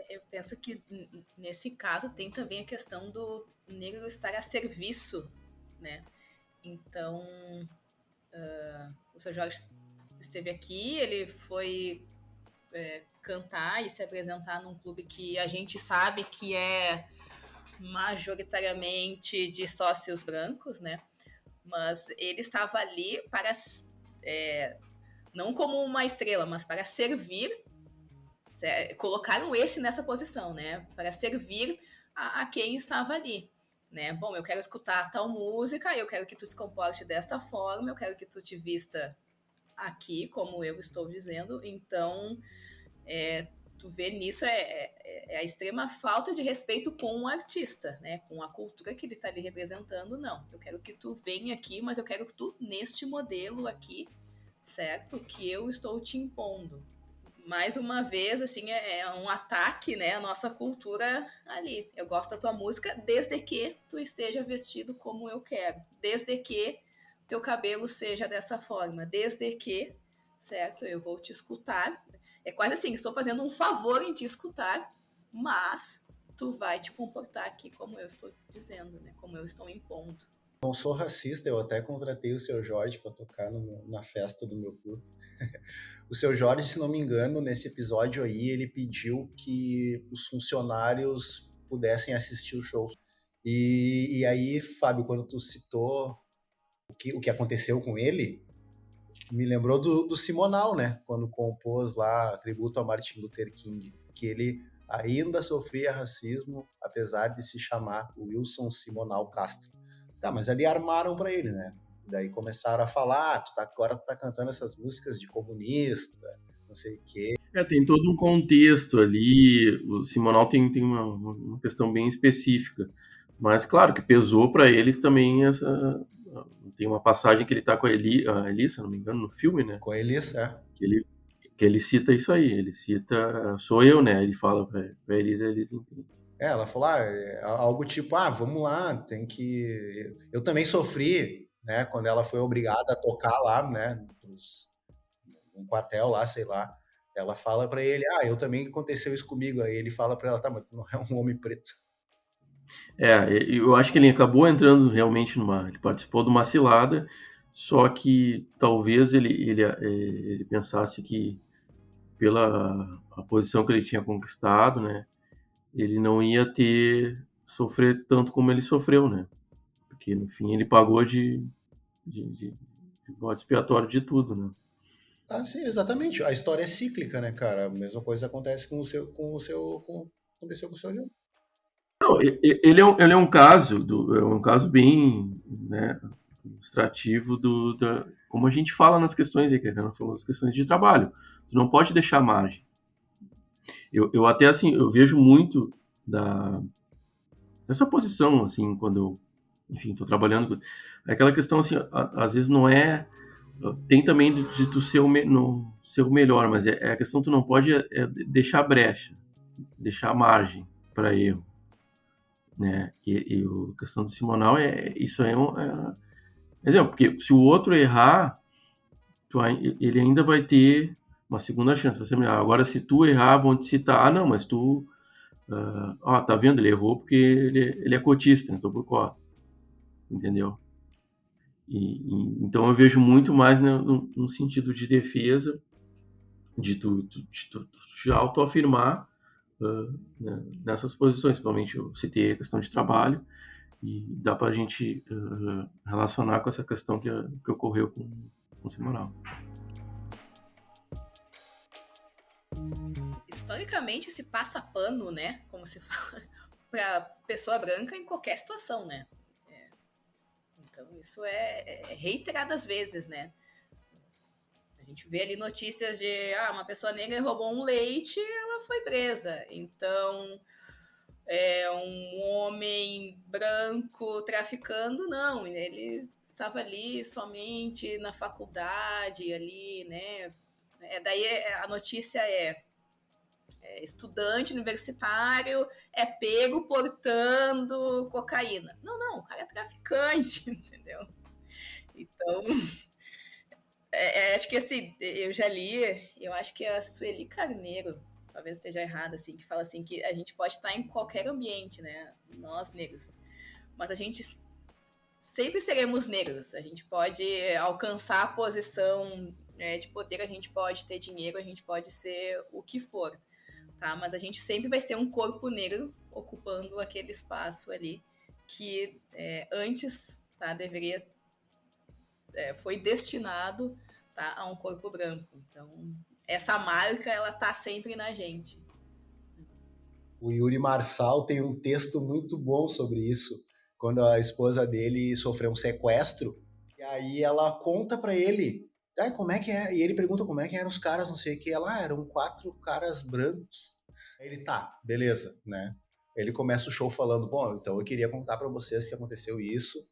Eu penso que nesse caso tem também a questão do negro estar a serviço, né? Então, o Seu Jorge esteve aqui, ele foi cantar e se apresentar num clube que a gente sabe que é majoritariamente de sócios brancos, né? Mas ele estava ali para, não como uma estrela, mas para servir, colocaram este nessa posição, né? Para servir a quem estava ali. Né? Bom, eu quero escutar tal música, eu quero que tu se comporte desta forma, eu quero que tu te vista aqui, como eu estou dizendo. Então, tu vê nisso a extrema falta de respeito com o artista, né? Com a cultura que ele está ali representando. Não, eu quero que tu venha aqui, mas eu quero que tu, neste modelo aqui, certo? Que eu estou te impondo. Mais uma vez, assim, é um ataque, né, à nossa cultura ali. Eu gosto da tua música desde que tu esteja vestido como eu quero. Desde que teu cabelo seja dessa forma. Desde que, certo? Eu vou te escutar. É quase assim, estou fazendo um favor em te escutar, mas tu vai te comportar aqui como eu estou dizendo, né? Como eu estou impondo. Não sou racista, eu até contratei o Seu Jorge para tocar na festa do meu clube. O Seu Jorge, se não me engano, nesse episódio aí, ele pediu que os funcionários pudessem assistir o show. E aí, Fábio, quando tu citou o que aconteceu com ele, me lembrou do Simonal, né? Quando compôs lá Tributo a Martin Luther King, que ele ainda sofria racismo, apesar de se chamar Wilson Simonal Castro. Tá, mas ali armaram para ele, né? Daí começaram a falar, agora tu tá cantando essas músicas de comunista, não sei o quê. Tem todo um contexto ali, o Simonal tem uma questão bem específica, mas claro que pesou para ele também tem uma passagem que ele tá com a Eli, se não me engano, no filme, né? Com a Elis, Que ele cita isso aí, ele cita, sou eu, né? Ele fala pra Elis, Elis entende. ela falou algo tipo, vamos lá, tem que... Eu também sofri, né, quando ela foi obrigada a tocar lá, né, num quartel lá, sei lá. Ela fala pra ele, eu também aconteceu isso comigo. Aí ele fala pra ela, tá, mas tu não é um homem preto. Eu acho que ele acabou entrando realmente ele participou de uma cilada, só que talvez ele pensasse que pela a posição que ele tinha conquistado, né, ele não ia sofrer tanto como ele sofreu, né, porque no fim ele pagou de bode expiatório de tudo, né. Sim, exatamente. A história é cíclica, né, cara? A mesma coisa acontece aconteceu com o seu João. Não, ele é um caso é um caso bem, né, ilustrativo como a gente fala nas questões aí, que a Ana falou, as questões de trabalho. Tu não pode deixar margem. Eu até assim, eu vejo muito dessa posição, assim, quando eu, enfim, estou trabalhando, aquela questão assim, às vezes não é, tem também de tu ser no, ser o melhor, mas é a questão que tu não pode deixar brecha, deixar margem para erro, né? E a questão do Simonal isso aí exemplo, porque se o outro errar, ele ainda vai ter uma segunda chance. Você agora, se tu errar, vão te citar, não, mas tu tá vendo? Ele errou porque ele é cotista, então por cota. Entendeu? Então eu vejo muito mais no sentido de defesa, de tu te autoafirmar né, nessas posições. Principalmente eu citei a questão de trabalho, e dá pra gente relacionar com essa questão que ocorreu com o Simonal. Historicamente se passa pano, né? Como se fala, pra pessoa branca em qualquer situação, né? Então isso é reiteradas vezes, né? A gente vê ali notícias de uma pessoa negra roubou um leite, ela foi presa. Então, um homem branco traficando, não, ele estava ali somente na faculdade, ali, né? Daí a notícia estudante universitário é pego portando cocaína. Não, o cara é traficante, entendeu? Então, Acho que assim, eu já li, eu acho que é a Sueli Carneiro, talvez seja errada, assim, que fala assim que a gente pode estar em qualquer ambiente, né? Nós negros. Mas a gente sempre seremos negros. A gente pode alcançar a posição de poder, a gente pode ter dinheiro, a gente pode ser o que for, tá? Mas a gente sempre vai ser um corpo negro ocupando aquele espaço ali que antes, tá, deveria foi destinado, tá, a um corpo branco. Então, essa marca, ela tá sempre na gente. O Yuri Marçal tem um texto muito bom sobre isso, quando a esposa dele sofreu um sequestro, e aí ela conta pra ele, como é que é? E ele pergunta como é que eram os caras, não sei o que, ela, eram 4 caras brancos. Aí ele, tá, beleza, né? Ele começa o show falando, bom, então eu queria contar pra vocês que aconteceu isso,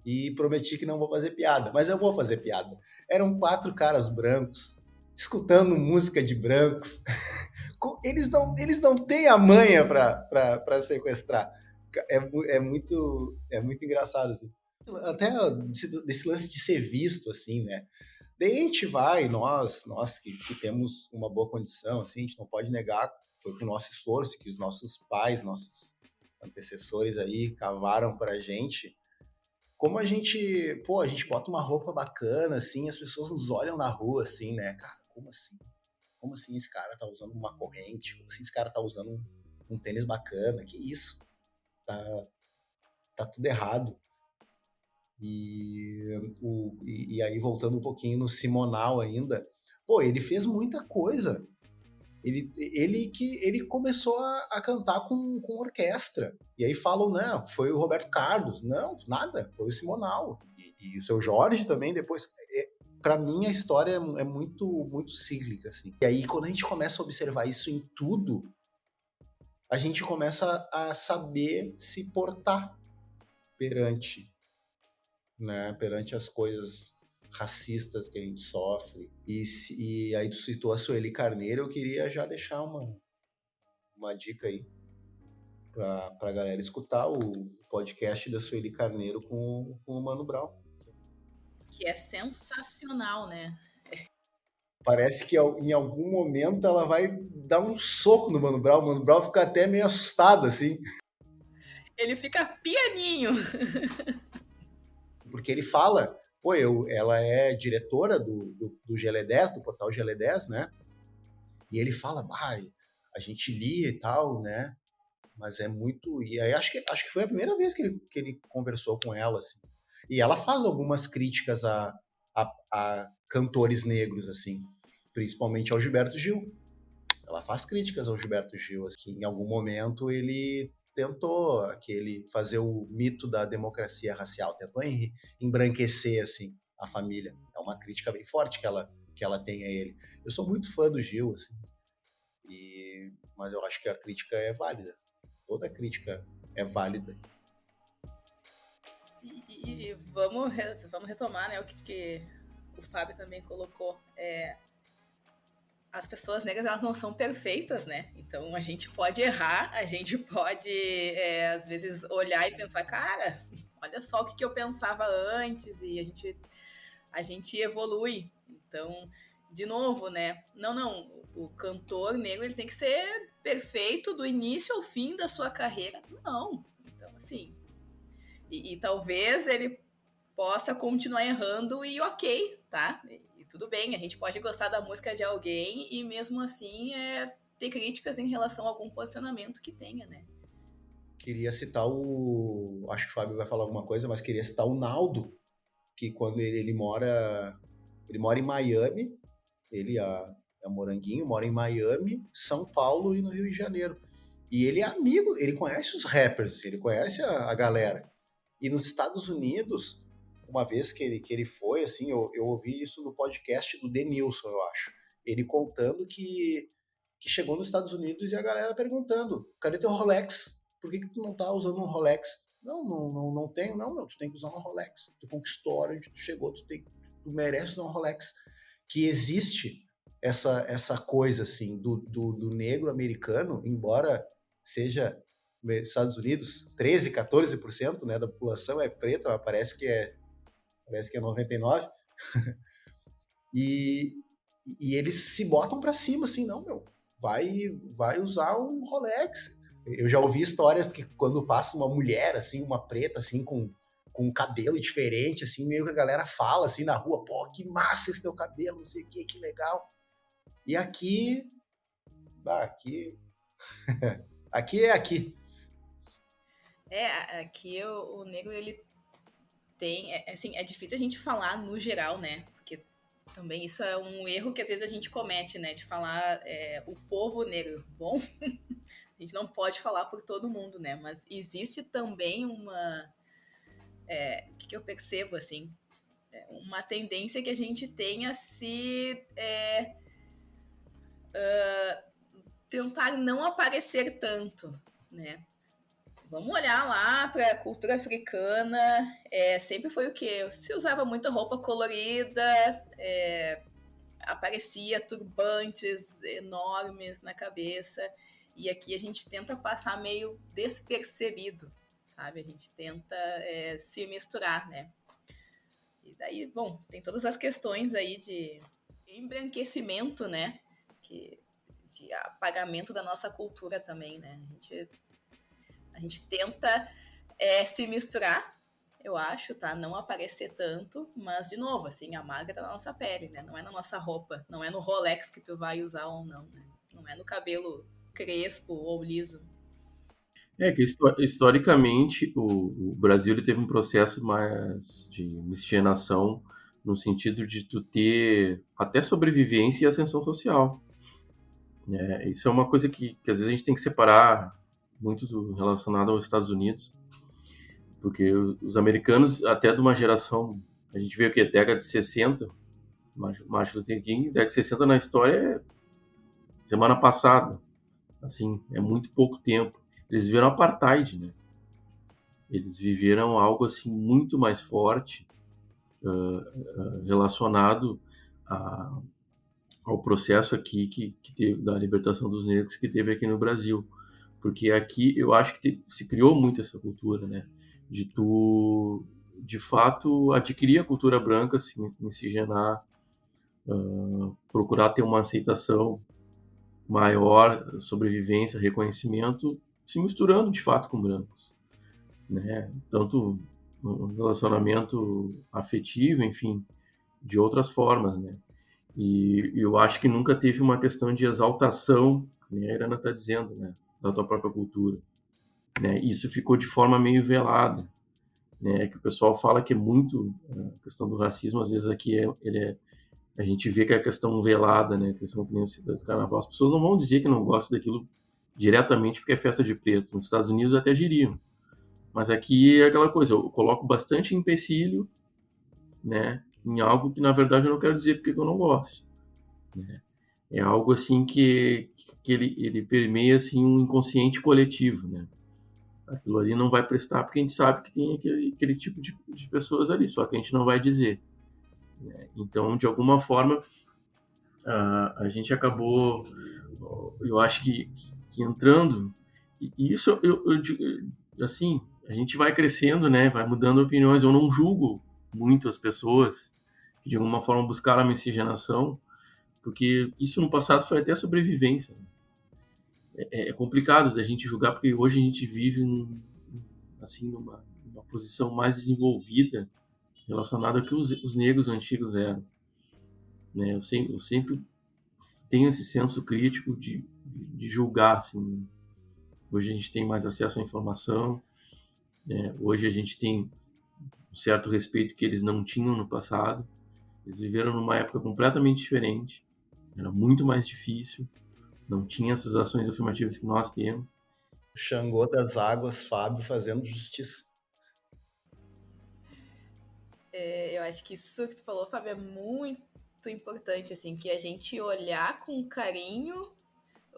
e prometi que não vou fazer piada, mas eu vou fazer piada. Eram 4 caras brancos, escutando música de brancos, eles não têm a manha para sequestrar. É muito engraçado, assim. Até desse lance de ser visto, assim, né? Daí a gente vai, nós que temos uma boa condição, assim, a gente não pode negar, foi com o nosso esforço que os nossos pais, nossos antecessores aí cavaram pra gente. Como a gente bota uma roupa bacana, assim, as pessoas nos olham na rua, assim, né? Cara, como assim? Como assim esse cara tá usando uma corrente? Como assim esse cara tá usando um tênis bacana? Que isso? Tá tudo errado. E aí, voltando um pouquinho no Simonal ainda, pô, ele fez muita coisa. Ele começou a cantar com orquestra. E aí falam, não, foi o Roberto Carlos. Não, nada, foi o Simonal. E o seu Jorge também depois. Para mim, a história é muito, muito cíclica, assim. E aí, quando a gente começa a observar isso em tudo, a gente começa a saber se portar perante, né, perante as coisas racistas que a gente sofre. E aí tu citou a Sueli Carneiro, eu queria já deixar uma dica aí pra galera escutar o podcast da Sueli Carneiro com o Mano Brown. Que é sensacional, né? Parece que em algum momento ela vai dar um soco no Mano Brown. O Mano Brown fica até meio assustado, assim. Ele fica pianinho. Porque ele fala, pô, ela é diretora do GL10, do portal GL10, né? E ele fala, a gente lia e tal, né? Mas é muito... E aí acho que foi a primeira vez que ele conversou com ela, assim. E ela faz algumas críticas a cantores negros, assim. Principalmente ao Gilberto Gil. Ela faz críticas ao Gilberto Gil, assim. Em algum momento ele tentou fazer o mito da democracia racial, tentou embranquecer, assim, a família. É uma crítica bem forte que ela tem a ele. Eu sou muito fã do Gil, assim, mas eu acho que a crítica é válida. Toda crítica é válida. E vamos retomar, né, o que o Fábio também colocou. As pessoas negras, elas não são perfeitas, né? Então a gente pode errar, a gente pode, às vezes, olhar e pensar, cara, olha só o que eu pensava antes, e a gente evolui. Então, de novo, né? Não, o cantor negro ele tem que ser perfeito do início ao fim da sua carreira. Não. Então, assim, e talvez ele possa continuar errando e ok, tá? E tudo bem, a gente pode gostar da música de alguém e mesmo assim ter críticas em relação a algum posicionamento que tenha, né? Queria citar acho que o Fábio vai falar alguma coisa, mas queria citar o Naldo, que quando ele mora em Miami, ele é moranguinho, mora em Miami, São Paulo e no Rio de Janeiro. E ele é amigo, ele conhece os rappers, ele conhece a galera. E nos Estados Unidos, uma vez que ele foi, assim, eu ouvi isso no podcast do Denilson, eu acho. Ele contando que chegou nos Estados Unidos e a galera perguntando, cadê teu Rolex? Por que tu não tá usando um Rolex? Não tenho, não, tu tem que usar um Rolex. Tu conquistou onde tu chegou, tu merece usar um Rolex. Que existe essa coisa, assim, do negro americano, embora seja nos Estados Unidos, 13, 14%, né, da população é preta, mas parece que é 99%. E, e eles se botam pra cima, assim, não, meu, vai usar um Rolex. Eu já ouvi histórias que quando passa uma mulher, assim, uma preta, assim, com um cabelo diferente, assim, meio que a galera fala, assim, na rua, pô, que massa esse teu cabelo, não sei o que legal. E aqui, aqui é aqui. Aqui o negro, ele tem, assim, é difícil a gente falar no geral, né? Porque também isso é um erro que às vezes a gente comete, né? De falar o povo negro. Bom, a gente não pode falar por todo mundo, né? Mas existe também o que eu percebo, assim, uma tendência que a gente tem a se tentar não aparecer tanto, né? Vamos olhar lá para a cultura africana, sempre foi o quê? Se usava muita roupa colorida, aparecia turbantes enormes na cabeça, e aqui a gente tenta passar meio despercebido, sabe? A gente tenta se misturar, né? E daí, bom, tem todas as questões aí de embranquecimento, né? De apagamento da nossa cultura também, né? A gente tenta se misturar, eu acho, tá? Não aparecer tanto, mas, de novo, assim, a marca tá na nossa pele, né? Não é na nossa roupa, não é no Rolex que tu vai usar ou não, né? Não é no cabelo crespo ou liso. Que historicamente o Brasil ele teve um processo mais de miscigenação no sentido de tu ter até sobrevivência e ascensão social. Isso é uma coisa que às vezes a gente tem que separar muito relacionado aos Estados Unidos, porque os americanos, até de uma geração, a gente vê o que? Década de 60, Martin Luther King, década de 60 na história é semana passada, assim, é muito pouco tempo. Eles viveram apartheid, né? Eles viveram algo assim muito mais forte relacionado ao processo aqui que teve da libertação dos negros que teve aqui no Brasil, porque aqui eu acho que se criou muito essa cultura, né, de tu de fato adquirir a cultura branca, se miscigenar, procurar ter uma aceitação maior, sobrevivência, reconhecimento, se misturando de fato com brancos, né, tanto no relacionamento afetivo, enfim, de outras formas, né. E eu acho que nunca teve uma questão de exaltação, nem a Irana está dizendo, né, da tua própria cultura. Né? Isso ficou de forma meio velada. Né? Que o pessoal fala que é muito a questão do racismo, às vezes aqui a gente vê que é a questão velada, né? A questão que nem do carnaval. As pessoas não vão dizer que não gostam daquilo diretamente porque é festa de preto. Nos Estados Unidos até diriam. Mas aqui é aquela coisa, eu coloco bastante empecilho, né, em algo que na verdade eu não quero dizer porque eu não gosto. Né? É algo assim que ele permeia assim um inconsciente coletivo, né? Aquilo ali não vai prestar porque a gente sabe que tem aquele tipo de pessoas ali, só que a gente não vai dizer. Né? Então, de alguma forma, a gente acabou, eu acho que entrando, e isso assim, a gente vai crescendo, né? Vai mudando opiniões. Eu não julgo muito as pessoas que de alguma forma buscaram a miscigenação, porque isso no passado foi até sobrevivência. É complicado da gente julgar, porque hoje a gente vive assim, numa posição mais desenvolvida relacionada ao que os negros antigos eram. Né? Eu sempre tenho esse senso crítico de julgar. Assim. Hoje a gente tem mais acesso à informação, né? Hoje a gente tem um certo respeito que eles não tinham no passado. Eles viveram numa época completamente diferente, era muito mais difícil, não tinha essas ações afirmativas que nós temos. O Xangô das Águas, Fábio, fazendo justiça. Eu acho que isso que tu falou, Fábio, é muito importante, assim, que a gente olhar com carinho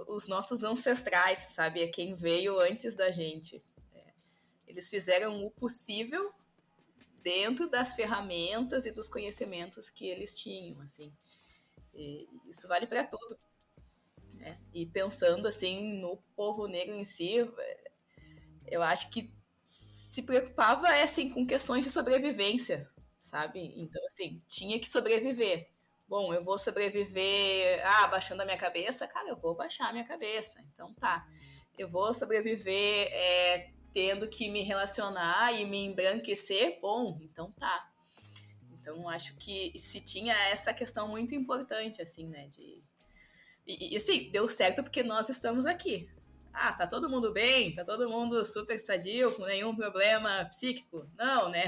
os nossos ancestrais, sabe? É quem veio antes da gente. Eles fizeram o possível dentro das ferramentas e dos conhecimentos que eles tinham, assim. E isso vale para tudo. Né? E pensando, assim, no povo negro em si, eu acho que se preocupava, assim, com questões de sobrevivência, sabe? Então, assim, tinha que sobreviver. Bom, eu vou sobreviver baixando a minha cabeça? Cara, eu vou baixar a minha cabeça. Então tá. Eu vou sobreviver tendo que me relacionar e me embranquecer? Bom, então tá. Então acho que se tinha essa questão muito importante, assim, né? E assim, deu certo porque nós estamos aqui. Tá todo mundo bem? Tá todo mundo super sadio, com nenhum problema psíquico? Não, né?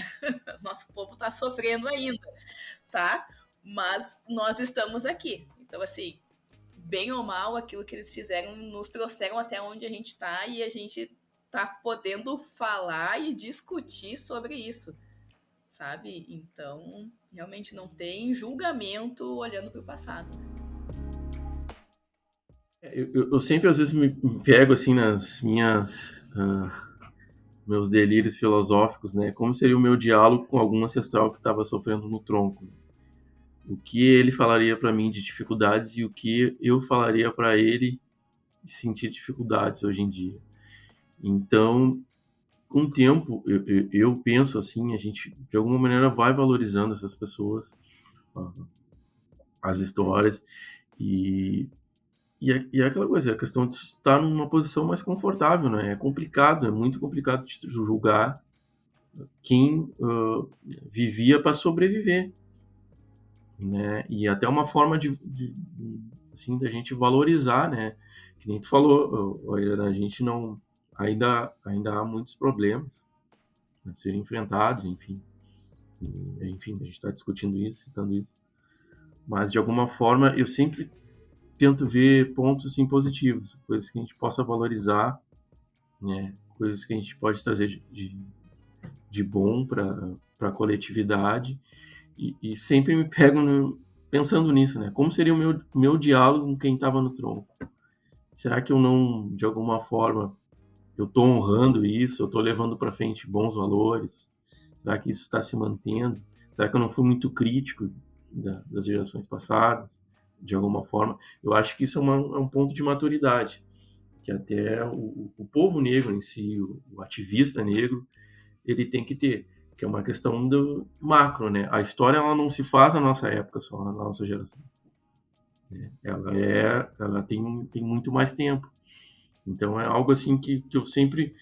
Nosso povo tá sofrendo ainda, tá? Mas nós estamos aqui. Então, assim, bem ou mal, aquilo que eles fizeram nos trouxeram até onde a gente tá e a gente tá podendo falar e discutir sobre isso, sabe? Então, realmente não tem julgamento olhando para o passado. Eu sempre, às vezes, me pego, assim, nas meus delírios filosóficos, né? Como seria o meu diálogo com algum ancestral que estava sofrendo no tronco? O que ele falaria para mim de dificuldades e o que eu falaria para ele de sentir dificuldades hoje em dia. Então, com o tempo, eu penso assim, a gente de alguma maneira vai valorizando essas pessoas, as histórias, e, e é aquela coisa, a questão de estar numa posição mais confortável, né? É complicado, é muito complicado de julgar quem vivia para sobreviver, né? E até uma forma assim, da gente valorizar, né? Que nem tu falou, a gente não ainda há muitos problemas a serem enfrentados, enfim. Enfim, a gente está discutindo isso, citando isso. Mas, de alguma forma, eu sempre tento ver pontos assim, positivos, coisas que a gente possa valorizar, né? Coisas que a gente pode trazer de bom para a coletividade. E sempre me pego pensando nisso, né? Como seria o meu diálogo com quem estava no tronco? Será que eu não, de alguma forma, eu estou honrando isso? Eu estou levando para frente bons valores? Será que isso está se mantendo? Será que eu não fui muito crítico das gerações passadas, de alguma forma? Eu acho que isso é um ponto de maturidade, que até o povo negro em si, o ativista negro, ele tem que ter, que é uma questão do macro, né? A história ela não se faz na nossa época só, na nossa geração. Né? Ela tem muito mais tempo. Então é algo assim que eu sempre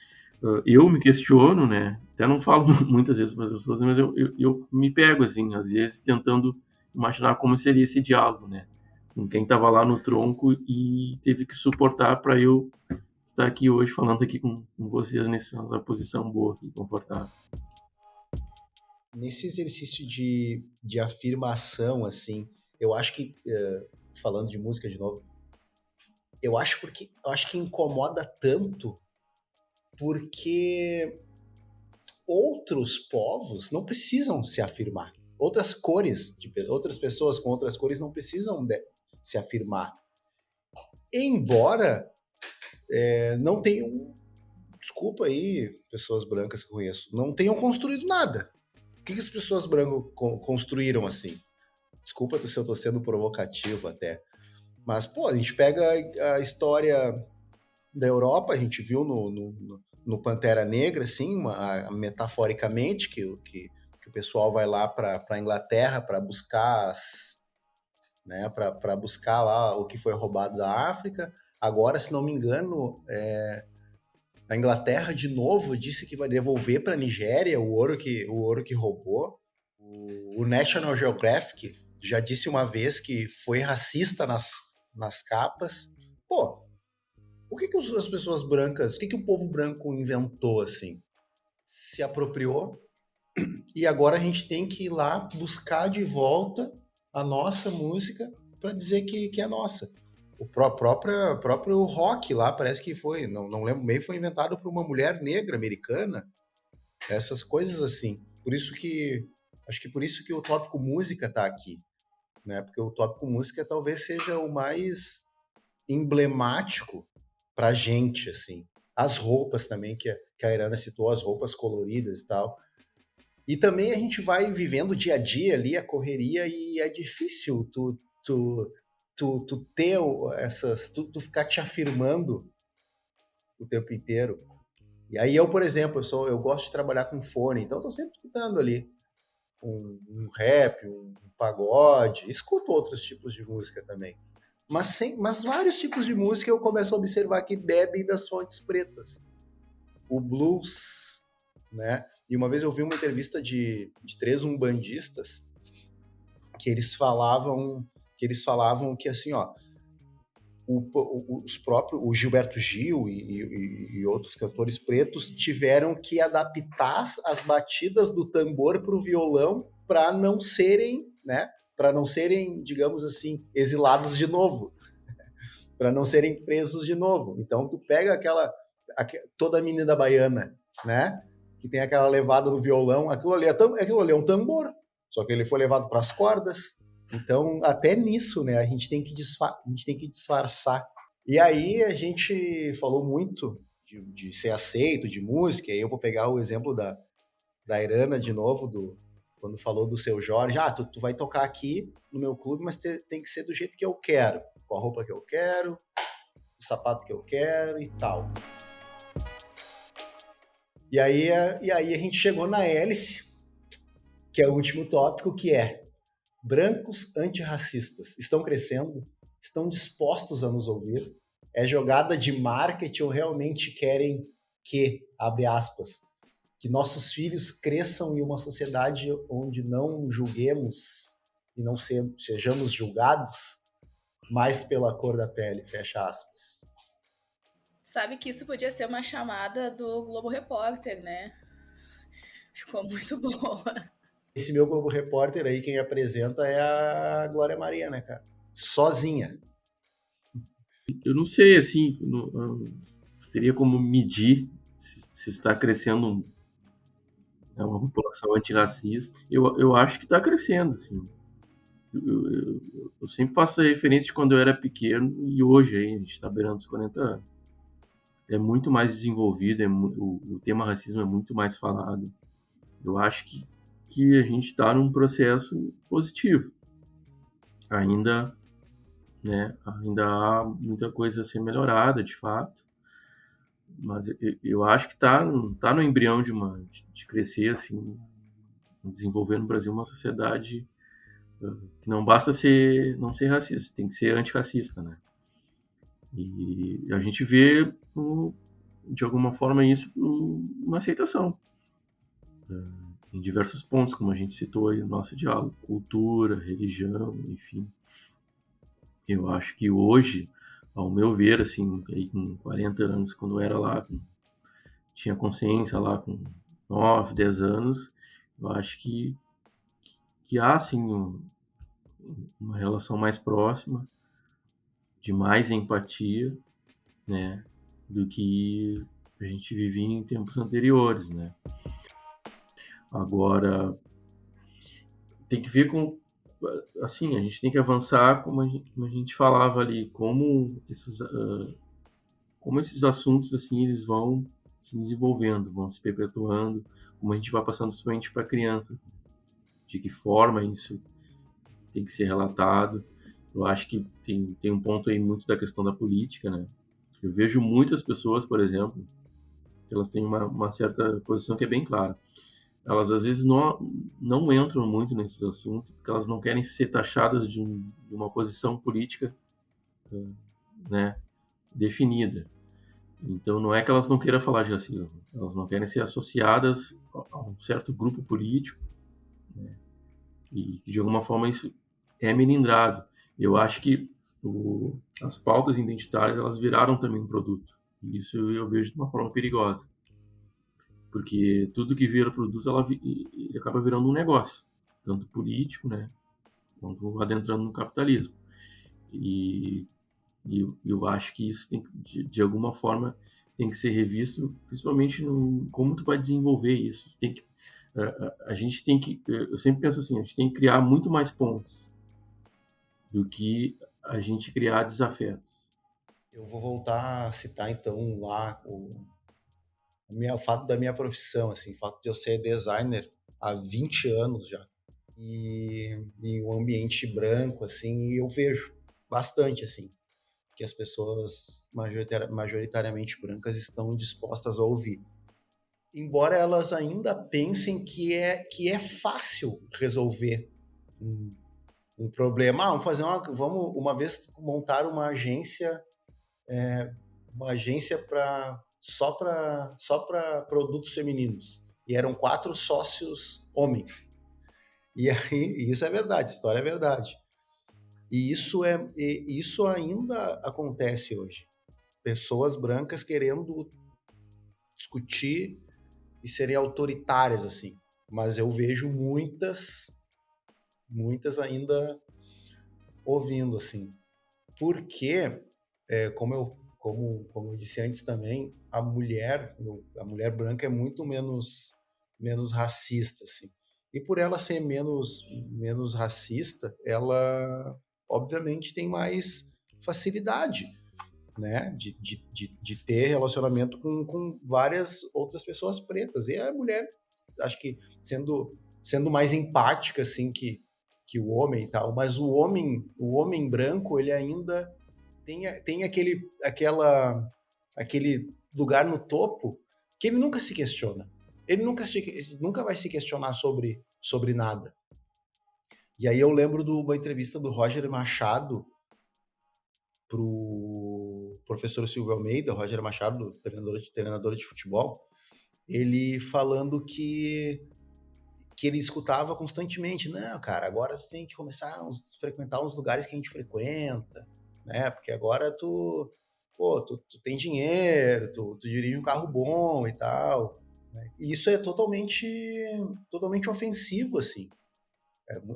eu me questiono, né? Até não falo muitas vezes para as pessoas, mas eu me pego assim, às vezes tentando imaginar como seria esse diálogo, né? Com quem estava lá no tronco e teve que suportar para eu estar aqui hoje falando aqui com vocês nessa posição boa aqui, confortável. Nesse exercício de afirmação, assim, eu acho que, falando de música de novo, eu acho que incomoda tanto porque outros povos não precisam se afirmar. Outras cores, outras pessoas com outras cores não precisam se afirmar. Embora não tenham, desculpa aí, pessoas brancas que eu conheço, não tenham construído nada. O que as pessoas brancas construíram assim? Desculpa se eu estou sendo provocativo até. Mas, pô, a gente pega a história da Europa, a gente viu no Pantera Negra, assim, metaforicamente, que o pessoal vai lá para a Inglaterra para buscar para buscar lá o que foi roubado da África. Agora, se não me engano, a Inglaterra de novo disse que vai devolver para a Nigéria o ouro que roubou. O National Geographic já disse uma vez que foi racista nas capas. Pô, o que as pessoas brancas, o que o povo branco inventou assim? Se apropriou e agora a gente tem que ir lá buscar de volta a nossa música para dizer que é nossa. O próprio rock lá parece que foi, não lembro bem, foi inventado por uma mulher negra americana. Essas coisas assim. Acho que por isso que o tópico música está aqui, né? Porque o tópico música talvez seja o mais emblemático pra gente, assim. As roupas também, que a Irana citou, as roupas coloridas e tal. E também a gente vai vivendo o dia a dia ali, a correria, e é difícil tu ter tu ficar te afirmando o tempo inteiro. E aí eu, por exemplo, eu gosto de trabalhar com fone, então eu tô sempre escutando ali. um rap, um pagode, escuto outros tipos de música também. Mas vários tipos de música eu começo a observar que bebem das fontes pretas. O blues, né? E uma vez eu vi uma entrevista de 3 umbandistas que eles falavam que assim, ó, o Gilberto Gil e outros cantores pretos tiveram que adaptar as batidas do tambor para o violão para não serem, né? Para não serem, digamos assim, exilados de novo, para não serem presos de novo. Então tu pega toda a menina baiana, né? Que tem aquela levada no violão, aquilo ali é um tambor, só que ele foi levado para as cordas. Então, até nisso, né, a gente tem que disfarçar. E aí a gente falou muito de ser aceito, de música, e aí eu vou pegar o exemplo da Irana de novo, quando falou do Seu Jorge. Tu vai tocar aqui no meu clube, mas tem que ser do jeito que eu quero, com a roupa que eu quero, o sapato que eu quero e tal. E aí a gente chegou na hélice, que é o último tópico, que é: brancos antirracistas estão crescendo? Estão dispostos a nos ouvir? É jogada de marketing ou realmente querem abre aspas, que nossos filhos cresçam em uma sociedade onde não julguemos e não sejamos julgados mais pela cor da pele, fecha aspas. Sabe que isso podia ser uma chamada do Globo Repórter, né? Ficou muito boa. Esse meu Globo Repórter aí, quem apresenta é a Glória Maria, né, cara? Sozinha. Eu não sei, assim, teria como medir se está crescendo uma população antirracista. Eu acho que está crescendo, assim. Eu sempre faço a referência de quando eu era pequeno e hoje aí, a gente está beirando os 40 anos. É muito mais desenvolvido, o tema racismo é muito mais falado. Eu acho que a gente está num processo positivo. Ainda há muita coisa a ser melhorada, de fato, mas eu acho que está no embrião de crescer, assim, desenvolver no Brasil uma sociedade que não basta não ser racista, tem que ser antirracista, né? E a gente vê, de alguma forma, isso uma aceitação. Em diversos pontos, como a gente citou aí no nosso diálogo, cultura, religião, enfim. Eu acho que hoje, ao meu ver, assim, aí com 40 anos, quando eu era lá, tinha consciência lá com 9, 10 anos, eu acho que há, assim, uma relação mais próxima, de mais empatia, né, do que a gente vivia em tempos anteriores, né. Agora, tem que ver com, assim, a gente tem que avançar como a gente falava ali, como esses assuntos, assim, eles vão se desenvolvendo, vão se perpetuando, como a gente vai passando principalmente para crianças, de que forma isso tem que ser relatado. Eu acho que tem um ponto aí muito da questão da política, né? Eu vejo muitas pessoas, por exemplo, que elas têm uma certa posição que é bem clara. Elas, às vezes, não entram muito nesses assuntos, porque elas não querem ser taxadas de uma posição política, né, definida. Então, não é que elas não queiram falar de racismo, elas não querem ser associadas a um certo grupo político, né, e de alguma forma isso é melindrado. Eu acho que as pautas identitárias, elas viraram também um produto, e isso eu vejo de uma forma perigosa, porque tudo que vira produto, ele acaba virando um negócio, tanto político, né, quanto adentrando no capitalismo. E eu acho que isso tem que, de alguma forma, tem que ser revisto, principalmente no como tu vai desenvolver isso. A gente tem que, eu sempre penso assim, a gente tem que criar muito mais pontes do que a gente criar desafetos. Eu vou voltar a citar então lá o fato da minha profissão, assim, o fato de eu ser designer há 20 anos já, e em um ambiente branco, assim, eu vejo bastante, assim, que as pessoas majoritariamente brancas estão dispostas a ouvir. embora elas ainda pensem que é fácil resolver um problema. Vamos uma vez montar uma agência só para produtos femininos. E eram 4 sócios homens. E aí, isso é verdade, história é verdade. E isso ainda acontece hoje. Pessoas brancas querendo discutir e serem autoritárias, assim. Mas eu vejo muitas ainda ouvindo, assim. Porque, como eu disse antes também, a mulher branca é muito menos racista, assim. E por ela ser menos racista, ela obviamente tem mais facilidade, né, de ter relacionamento com várias outras pessoas pretas. E a mulher, acho que sendo mais empática, assim, que o homem e tal, mas o homem branco, ele ainda tem aquele lugar no topo que ele nunca se questiona. Ele nunca vai se questionar sobre nada. E aí eu lembro de uma entrevista do Roger Machado pro professor Silvio Almeida, Roger Machado, treinador de futebol, ele falando que ele escutava constantemente, não, cara, agora tu tem que começar a frequentar uns lugares que a gente frequenta, né? Porque agora tu tem dinheiro, tu dirige um carro bom e tal, né? E isso é totalmente ofensivo, assim.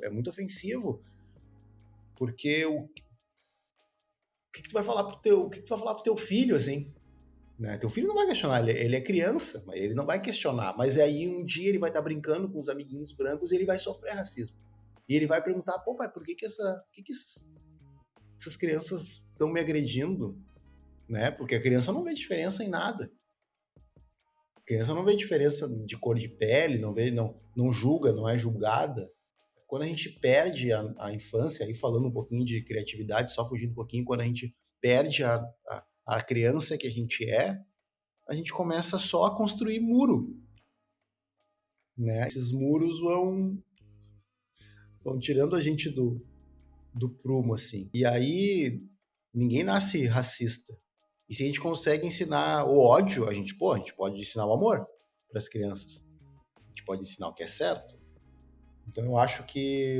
É muito ofensivo, porque o que tu vai falar pro teu filho, assim, né? Teu filho não vai questionar, ele é criança, mas ele não vai questionar. Mas aí um dia ele vai estar brincando com os amiguinhos brancos e ele vai sofrer racismo. E ele vai perguntar, pô, pai, por que essas crianças estão me agredindo? Né? Porque a criança não vê diferença em nada. A criança não vê diferença de cor de pele, não julga, não é julgada. Quando a gente perde a infância, aí falando um pouquinho de criatividade, só fugindo um pouquinho, quando a gente perde a criança que a gente começa só a construir muro, né? Esses muros vão tirando a gente do prumo, assim. E aí, ninguém nasce racista. E se a gente consegue ensinar o ódio, a gente pode ensinar o amor para as crianças. A gente pode ensinar o que é certo. Então, eu acho que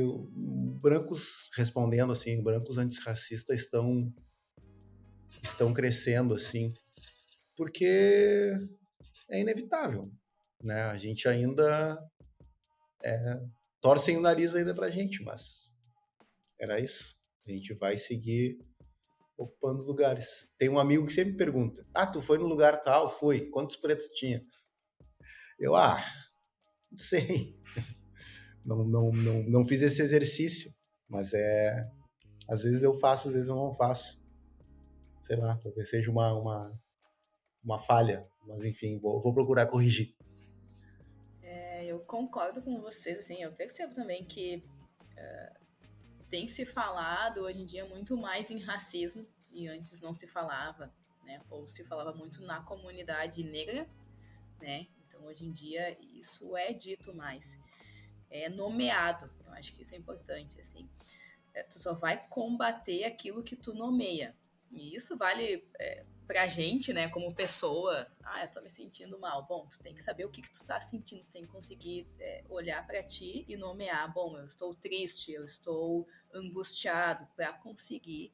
brancos, respondendo assim, brancos antirracistas estão crescendo, assim, porque é inevitável, né? A gente ainda torcem o nariz ainda pra gente, mas era isso. A gente vai seguir ocupando lugares. Tem um amigo que sempre pergunta: ah, tu foi no lugar tal? Fui. Quantos pretos tinha? Eu, não sei. Não fiz esse exercício, mas às vezes eu faço, às vezes eu não faço. Sei lá, talvez seja uma falha, mas enfim, vou procurar corrigir. Eu concordo com vocês, assim, eu percebo também que tem se falado hoje em dia muito mais em racismo, e antes não se falava, né? Ou se falava muito na comunidade negra, né? Então hoje em dia isso é dito mais, é nomeado. Eu acho que isso é importante, assim. Tu só vai combater aquilo que tu nomeia. E isso vale pra gente, né, como pessoa. Eu tô me sentindo mal. Bom, tu tem que saber o que tu tá sentindo, tu tem que conseguir olhar pra ti e nomear. Bom, eu estou triste, eu estou angustiado, pra conseguir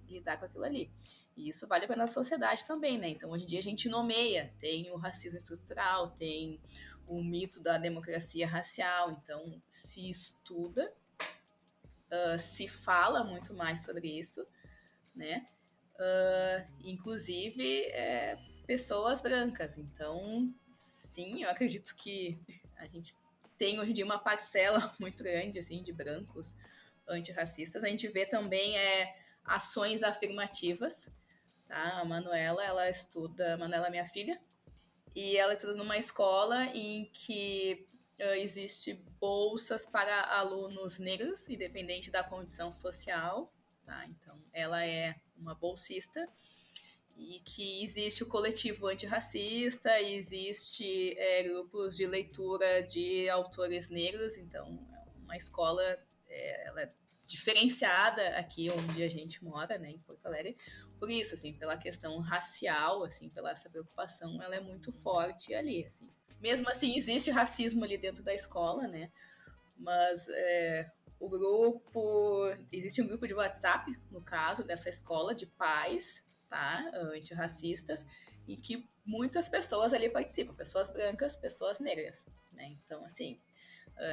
lidar com aquilo ali. E isso vale para nossa sociedade também, né? Então, hoje em dia a gente nomeia. Tem o racismo estrutural, tem o mito da democracia racial. Então, se estuda, se fala muito mais sobre isso, né? Inclusive pessoas brancas. Então, sim, eu acredito que a gente tem hoje em dia uma parcela muito grande assim de brancos antirracistas. A gente vê também ações afirmativas. Tá? A Manuela é minha filha, e ela estuda numa escola em que existe bolsas para alunos negros, independente da condição social, tá? Então, ela é uma bolsista e que existe o coletivo antirracista, existe grupos de leitura de autores negros, então é uma escola ela é diferenciada aqui onde a gente mora, né, em Porto Alegre, por isso, assim, pela questão racial, assim, pela essa preocupação, ela é muito forte ali, assim. Mesmo assim, existe racismo ali dentro da escola, né, mas o grupo, existe um grupo de WhatsApp, no caso, dessa escola de pais, tá, antirracistas, em que muitas pessoas ali participam, pessoas brancas, pessoas negras, né, então, assim,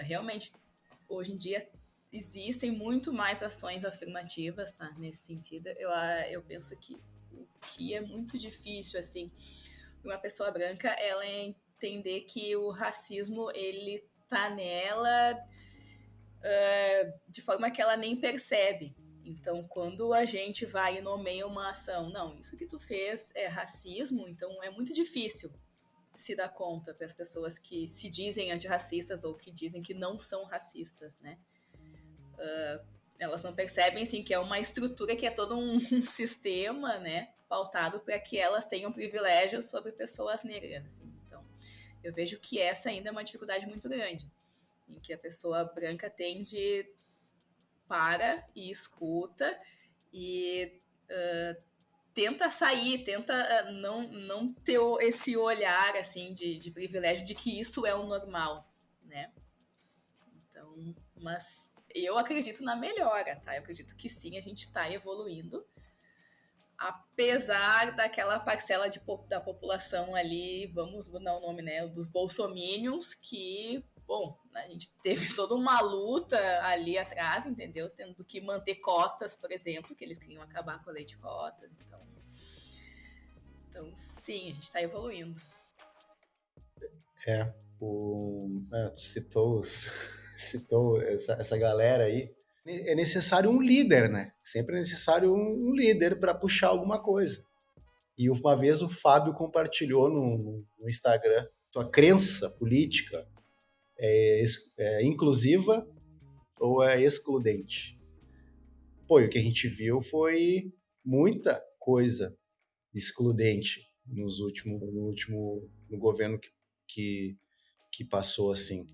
realmente, hoje em dia, existem muito mais ações afirmativas, tá, nesse sentido. Eu penso que o que é muito difícil, assim, uma pessoa branca, ela entender que o racismo, ele tá nela de forma que ela nem percebe. Então, quando a gente vai e nomeia uma ação, não, isso que tu fez é racismo, então é muito difícil se dar conta para as pessoas que se dizem antirracistas ou que dizem que não são racistas, né? Elas não percebem, assim, que é uma estrutura, que é todo um sistema, né, pautado para que elas tenham privilégios sobre pessoas negras, assim. Então, eu vejo que essa ainda é uma dificuldade muito grande, em que a pessoa branca tende para e escuta e tenta sair, tenta não ter esse olhar, assim, de privilégio, de que isso é o normal, né? Então, mas eu acredito na melhora, tá? Eu acredito que sim, a gente está evoluindo, apesar daquela parcela da população ali, vamos dar o nome, né, dos bolsominions, que, bom, a gente teve toda uma luta ali atrás, entendeu? Tendo que manter cotas, por exemplo, que eles queriam acabar com a lei de cotas, então sim, a gente está evoluindo. Tu citou essa galera aí. É necessário um líder, né? Sempre é necessário um líder para puxar alguma coisa. E uma vez o Fábio compartilhou no Instagram: sua crença política é inclusiva ou é excludente? Pô, e o que a gente viu foi muita coisa excludente no governo que passou, assim.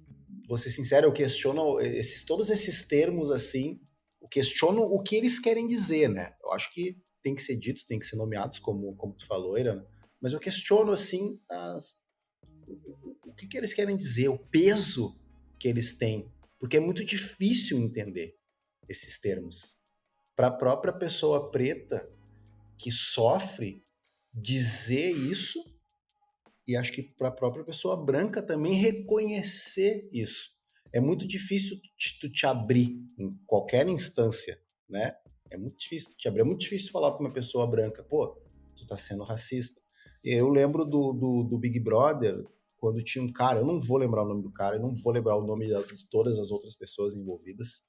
Vou ser sincero, eu questiono todos esses termos, assim, eu questiono o que eles querem dizer, né? Eu acho que tem que ser ditos, tem que ser nomeados, como tu falou, Irana, mas eu questiono, assim, o que eles querem dizer, o peso que eles têm, porque é muito difícil entender esses termos. Para a própria pessoa preta que sofre, dizer isso, e acho que para a própria pessoa branca também reconhecer isso. É muito difícil tu te abrir em qualquer instância, né? É muito difícil te abrir. É muito difícil falar para uma pessoa branca, pô, tu tá sendo racista. Eu lembro do Big Brother, quando tinha um cara, eu não vou lembrar o nome do cara, eu não vou lembrar o nome de todas as outras pessoas envolvidas,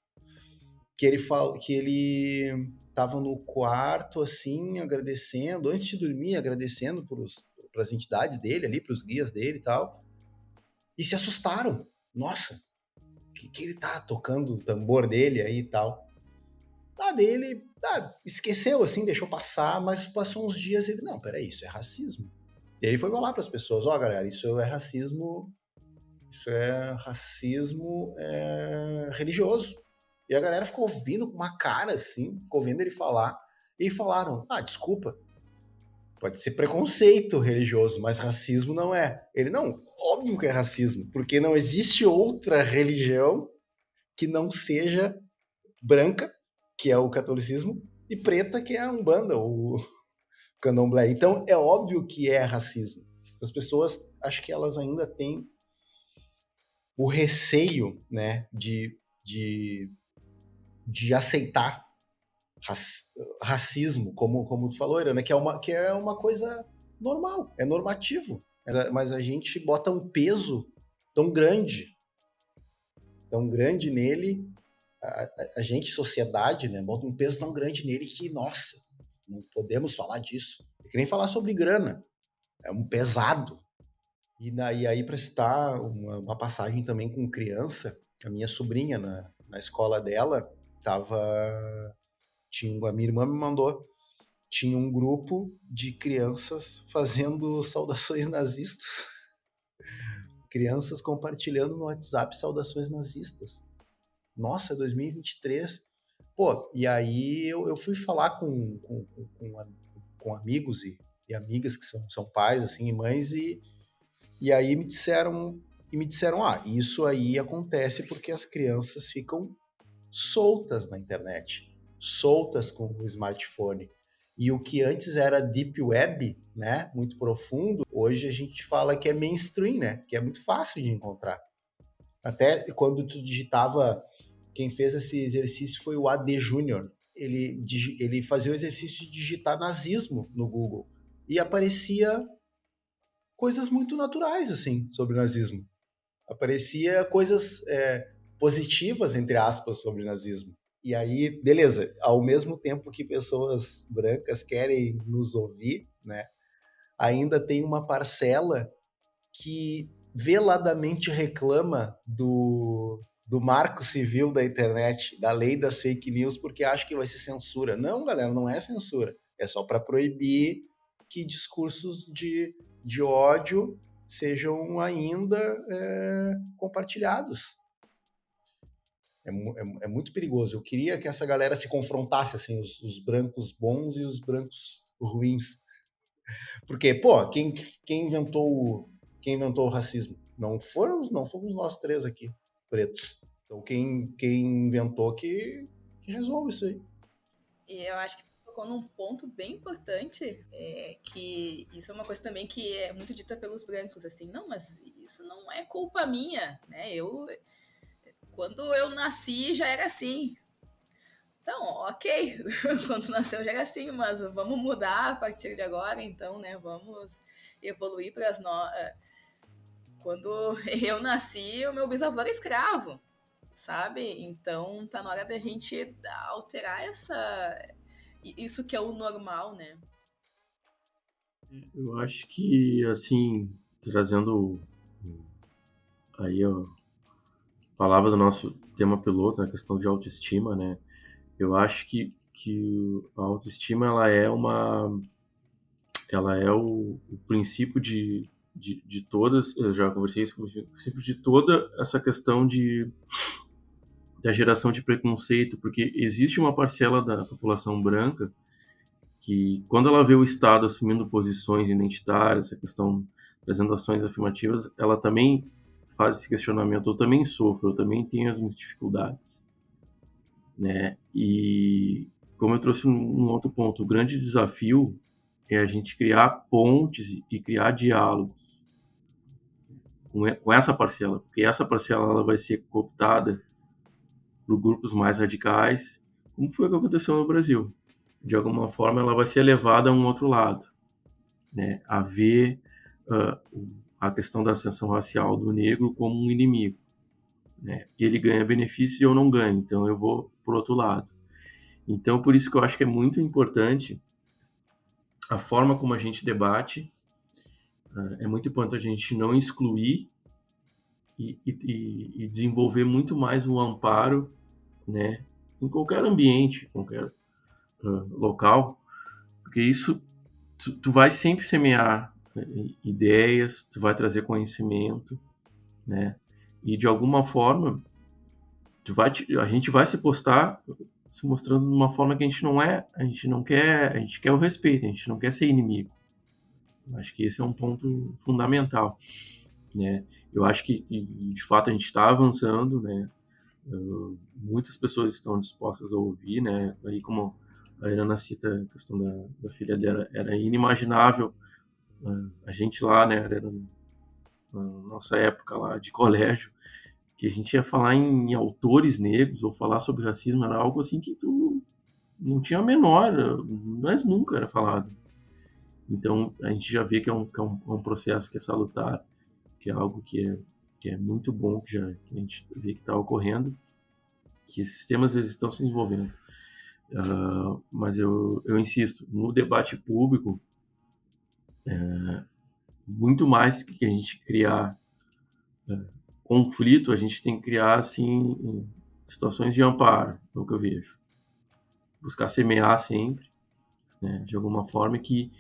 que ele tava no quarto, assim, agradecendo, antes de dormir, agradecendo para as entidades dele ali, para os guias dele e tal, e se assustaram. Nossa, que ele tá tocando o tambor dele aí e tal. Dele esqueceu, assim, deixou passar, mas passou uns dias e ele, não, peraí, isso é racismo. E ele foi falar para as pessoas, galera, isso é racismo religioso. E a galera ficou ouvindo com uma cara assim, ficou ouvindo ele falar, e falaram, desculpa, pode ser preconceito religioso, mas racismo não é. Ele, não, óbvio que é racismo, porque não existe outra religião que não seja branca, que é o catolicismo, e preta, que é a Umbanda, o candomblé. Então, é óbvio que é racismo. As pessoas, acho que elas ainda têm o receio, né, de aceitar racismo, como tu falou, Irana, que é uma coisa normal, é normativo. Mas a gente bota um peso tão grande nele, a gente, sociedade, né, bota um peso tão grande nele que, nossa, não podemos falar disso. É que nem falar sobre grana, é um pesado. E aí, para citar uma passagem também com criança, a minha sobrinha, na escola dela, a minha irmã me mandou tinha um grupo de crianças fazendo saudações nazistas. Crianças compartilhando no WhatsApp saudações nazistas. Nossa, 2023. Pô, e aí eu fui falar com amigos e amigas que são pais, assim, e mães, e aí me disseram, isso aí acontece porque as crianças ficam soltas na internet, soltas com o smartphone. E o que antes era deep web, né, muito profundo, hoje a gente fala que é mainstream, né, que é muito fácil de encontrar. Até quando tu digitava, quem fez esse exercício foi o AD Júnior. Ele fazia o exercício de digitar nazismo no Google e aparecia coisas muito naturais, assim, sobre o nazismo. Aparecia coisas positivas, entre aspas, sobre o nazismo. E aí, beleza, ao mesmo tempo que pessoas brancas querem nos ouvir, né, ainda tem uma parcela que veladamente reclama do marco civil da internet, da lei das fake news, porque acha que vai ser censura. Não, galera, não é censura. É só para proibir que discursos de ódio sejam ainda compartilhados. É muito perigoso. Eu queria que essa galera se confrontasse, assim, os brancos bons e os brancos ruins. Porque, pô, quem inventou o racismo? Não fomos nós três aqui, pretos. Então, quem inventou que resolve isso aí. E eu acho que tu tocou num ponto bem importante, que isso é uma coisa também que é muito dita pelos brancos, assim, não, mas isso não é culpa minha, né? Quando eu nasci já era assim. Então, ok, quando nasceu já era assim, mas vamos mudar a partir de agora, então, né? Vamos evoluir para as novas. Quando eu nasci, o meu bisavô era escravo, sabe? Então tá na hora da gente alterar isso que é o normal, né? Eu acho que, assim, trazendo aí a palavra do nosso tema piloto, a questão de autoestima, né? Eu acho que a autoestima, ela é o princípio de todas, eu já conversei isso com o princípio de toda essa questão da geração de preconceito, porque existe uma parcela da população branca que, quando ela vê o Estado assumindo posições identitárias, a questão das ações afirmativas, ela também faz esse questionamento: eu também sofro, eu também tenho as minhas dificuldades, né? E, como eu trouxe um outro ponto, o grande desafio é a gente criar pontes e criar diálogos com essa parcela, porque essa parcela ela vai ser cooptada por grupos mais radicais, como foi o que aconteceu no Brasil. De alguma forma, ela vai ser levada a um outro lado, né? A ver a questão da ascensão racial do negro como um inimigo, né? Ele ganha benefício e eu não ganho, então eu vou por outro lado. Então, por isso que eu acho que é muito importante a forma como a gente debate. É muito importante a gente não excluir e desenvolver muito mais o amparo, né, em qualquer ambiente, qualquer local, porque isso tu vai sempre semear ideias, tu vai trazer conhecimento, né, e de alguma forma a gente vai se postar se mostrando de uma forma que a gente não é, a gente quer o respeito, a gente não quer ser inimigo. Acho que esse é um ponto fundamental, né? Eu acho que de fato a gente está avançando, né? Muitas pessoas estão dispostas a ouvir, né? Aí, como a Irana cita a questão da filha dela, era inimaginável a gente lá, né? Era na nossa época lá de colégio, que a gente ia falar em autores negros ou falar sobre racismo, era algo assim que tu não tinha a menor, mas nunca era falado. Então, a gente já vê que é um processo que é salutar, que é algo que é muito bom, que a gente vê que está ocorrendo, que esses temas eles estão se desenvolvendo. Mas eu insisto, no debate público, muito mais que a gente criar conflito, a gente tem que criar assim, situações de amparo, é o que eu vejo. Buscar semear sempre, né, de alguma forma, que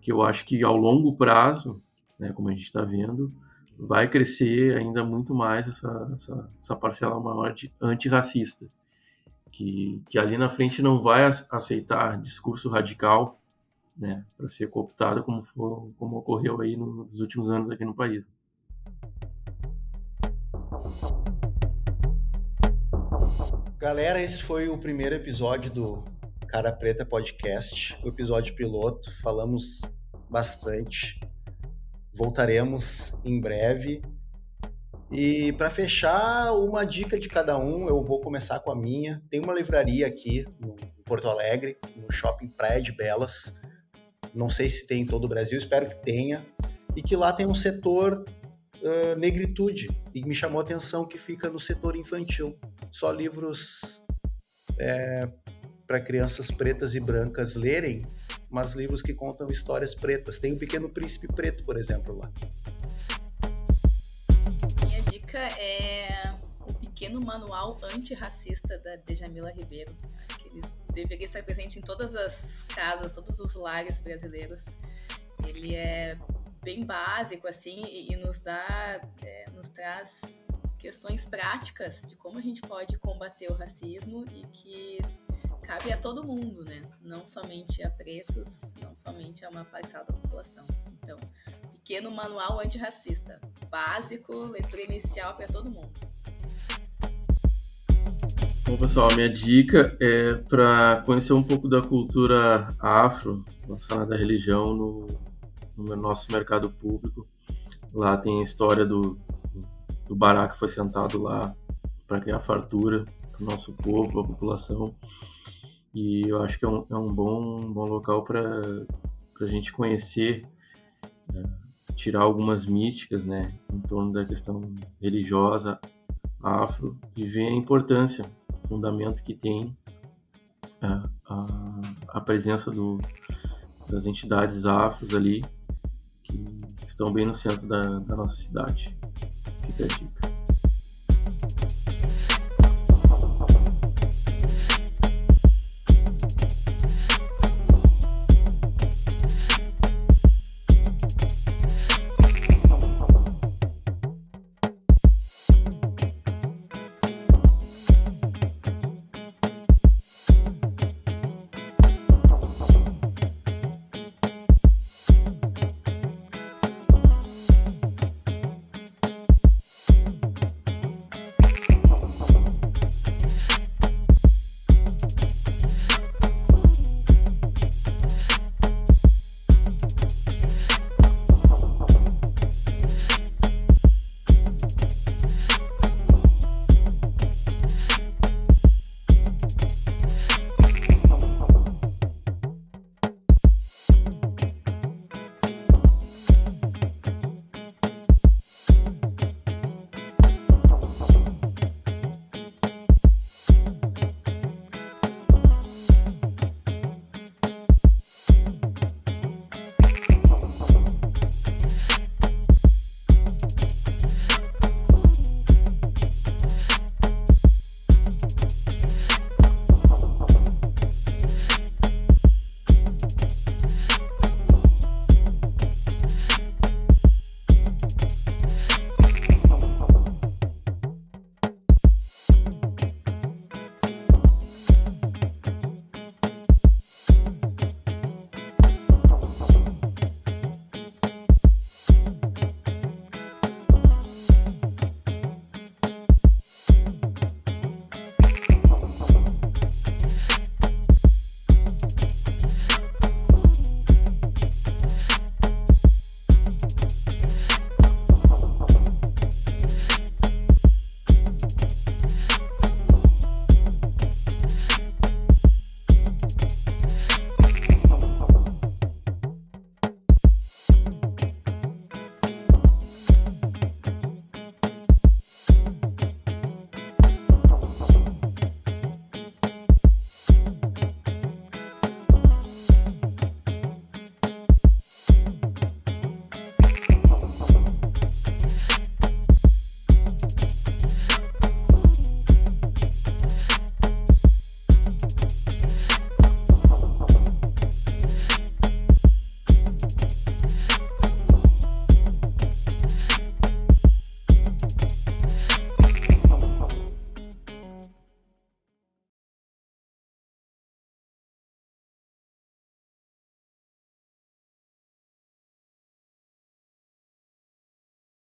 eu acho que ao longo prazo, né, como a gente está vendo, vai crescer ainda muito mais essa parcela maior de antirracista, que ali na frente não vai aceitar discurso radical, né, para ser cooptado como ocorreu aí nos últimos anos aqui no país. Galera, esse foi o primeiro episódio do Cara Preta Podcast, o episódio piloto. Falamos bastante. Voltaremos em breve. E para fechar, uma dica de cada um, eu vou começar com a minha. Tem uma livraria aqui em Porto Alegre, no Shopping Praia de Belas. Não sei se tem em todo o Brasil, espero que tenha. E que lá tem um setor negritude. E me chamou a atenção que fica no setor infantil. Só livros para crianças pretas e brancas lerem, mas livros que contam histórias pretas. Tem o Pequeno Príncipe Preto, por exemplo, lá. Minha dica é o Pequeno Manual Antirracista da Djamila Ribeiro. Acho que ele deveria estar presente em todas as casas, todos os lares brasileiros. Ele é bem básico, assim, e nos traz questões práticas de como a gente pode combater o racismo e que cabe a todo mundo, né? Não somente a pretos, não somente a uma parcela da população. Então, Pequeno Manual Antirracista, básico, leitura inicial para todo mundo. Bom, pessoal, minha dica é para conhecer um pouco da cultura afro, relacionada da religião no nosso mercado público. Lá tem a história do Bará que foi sentado lá para criar fartura para o nosso povo, para a população. E eu acho que é um bom local para a gente conhecer, tirar algumas místicas, né, em torno da questão religiosa afro e ver a importância, o fundamento que tem a presença das entidades afros ali, que estão bem no centro da nossa cidade. Fica a dica.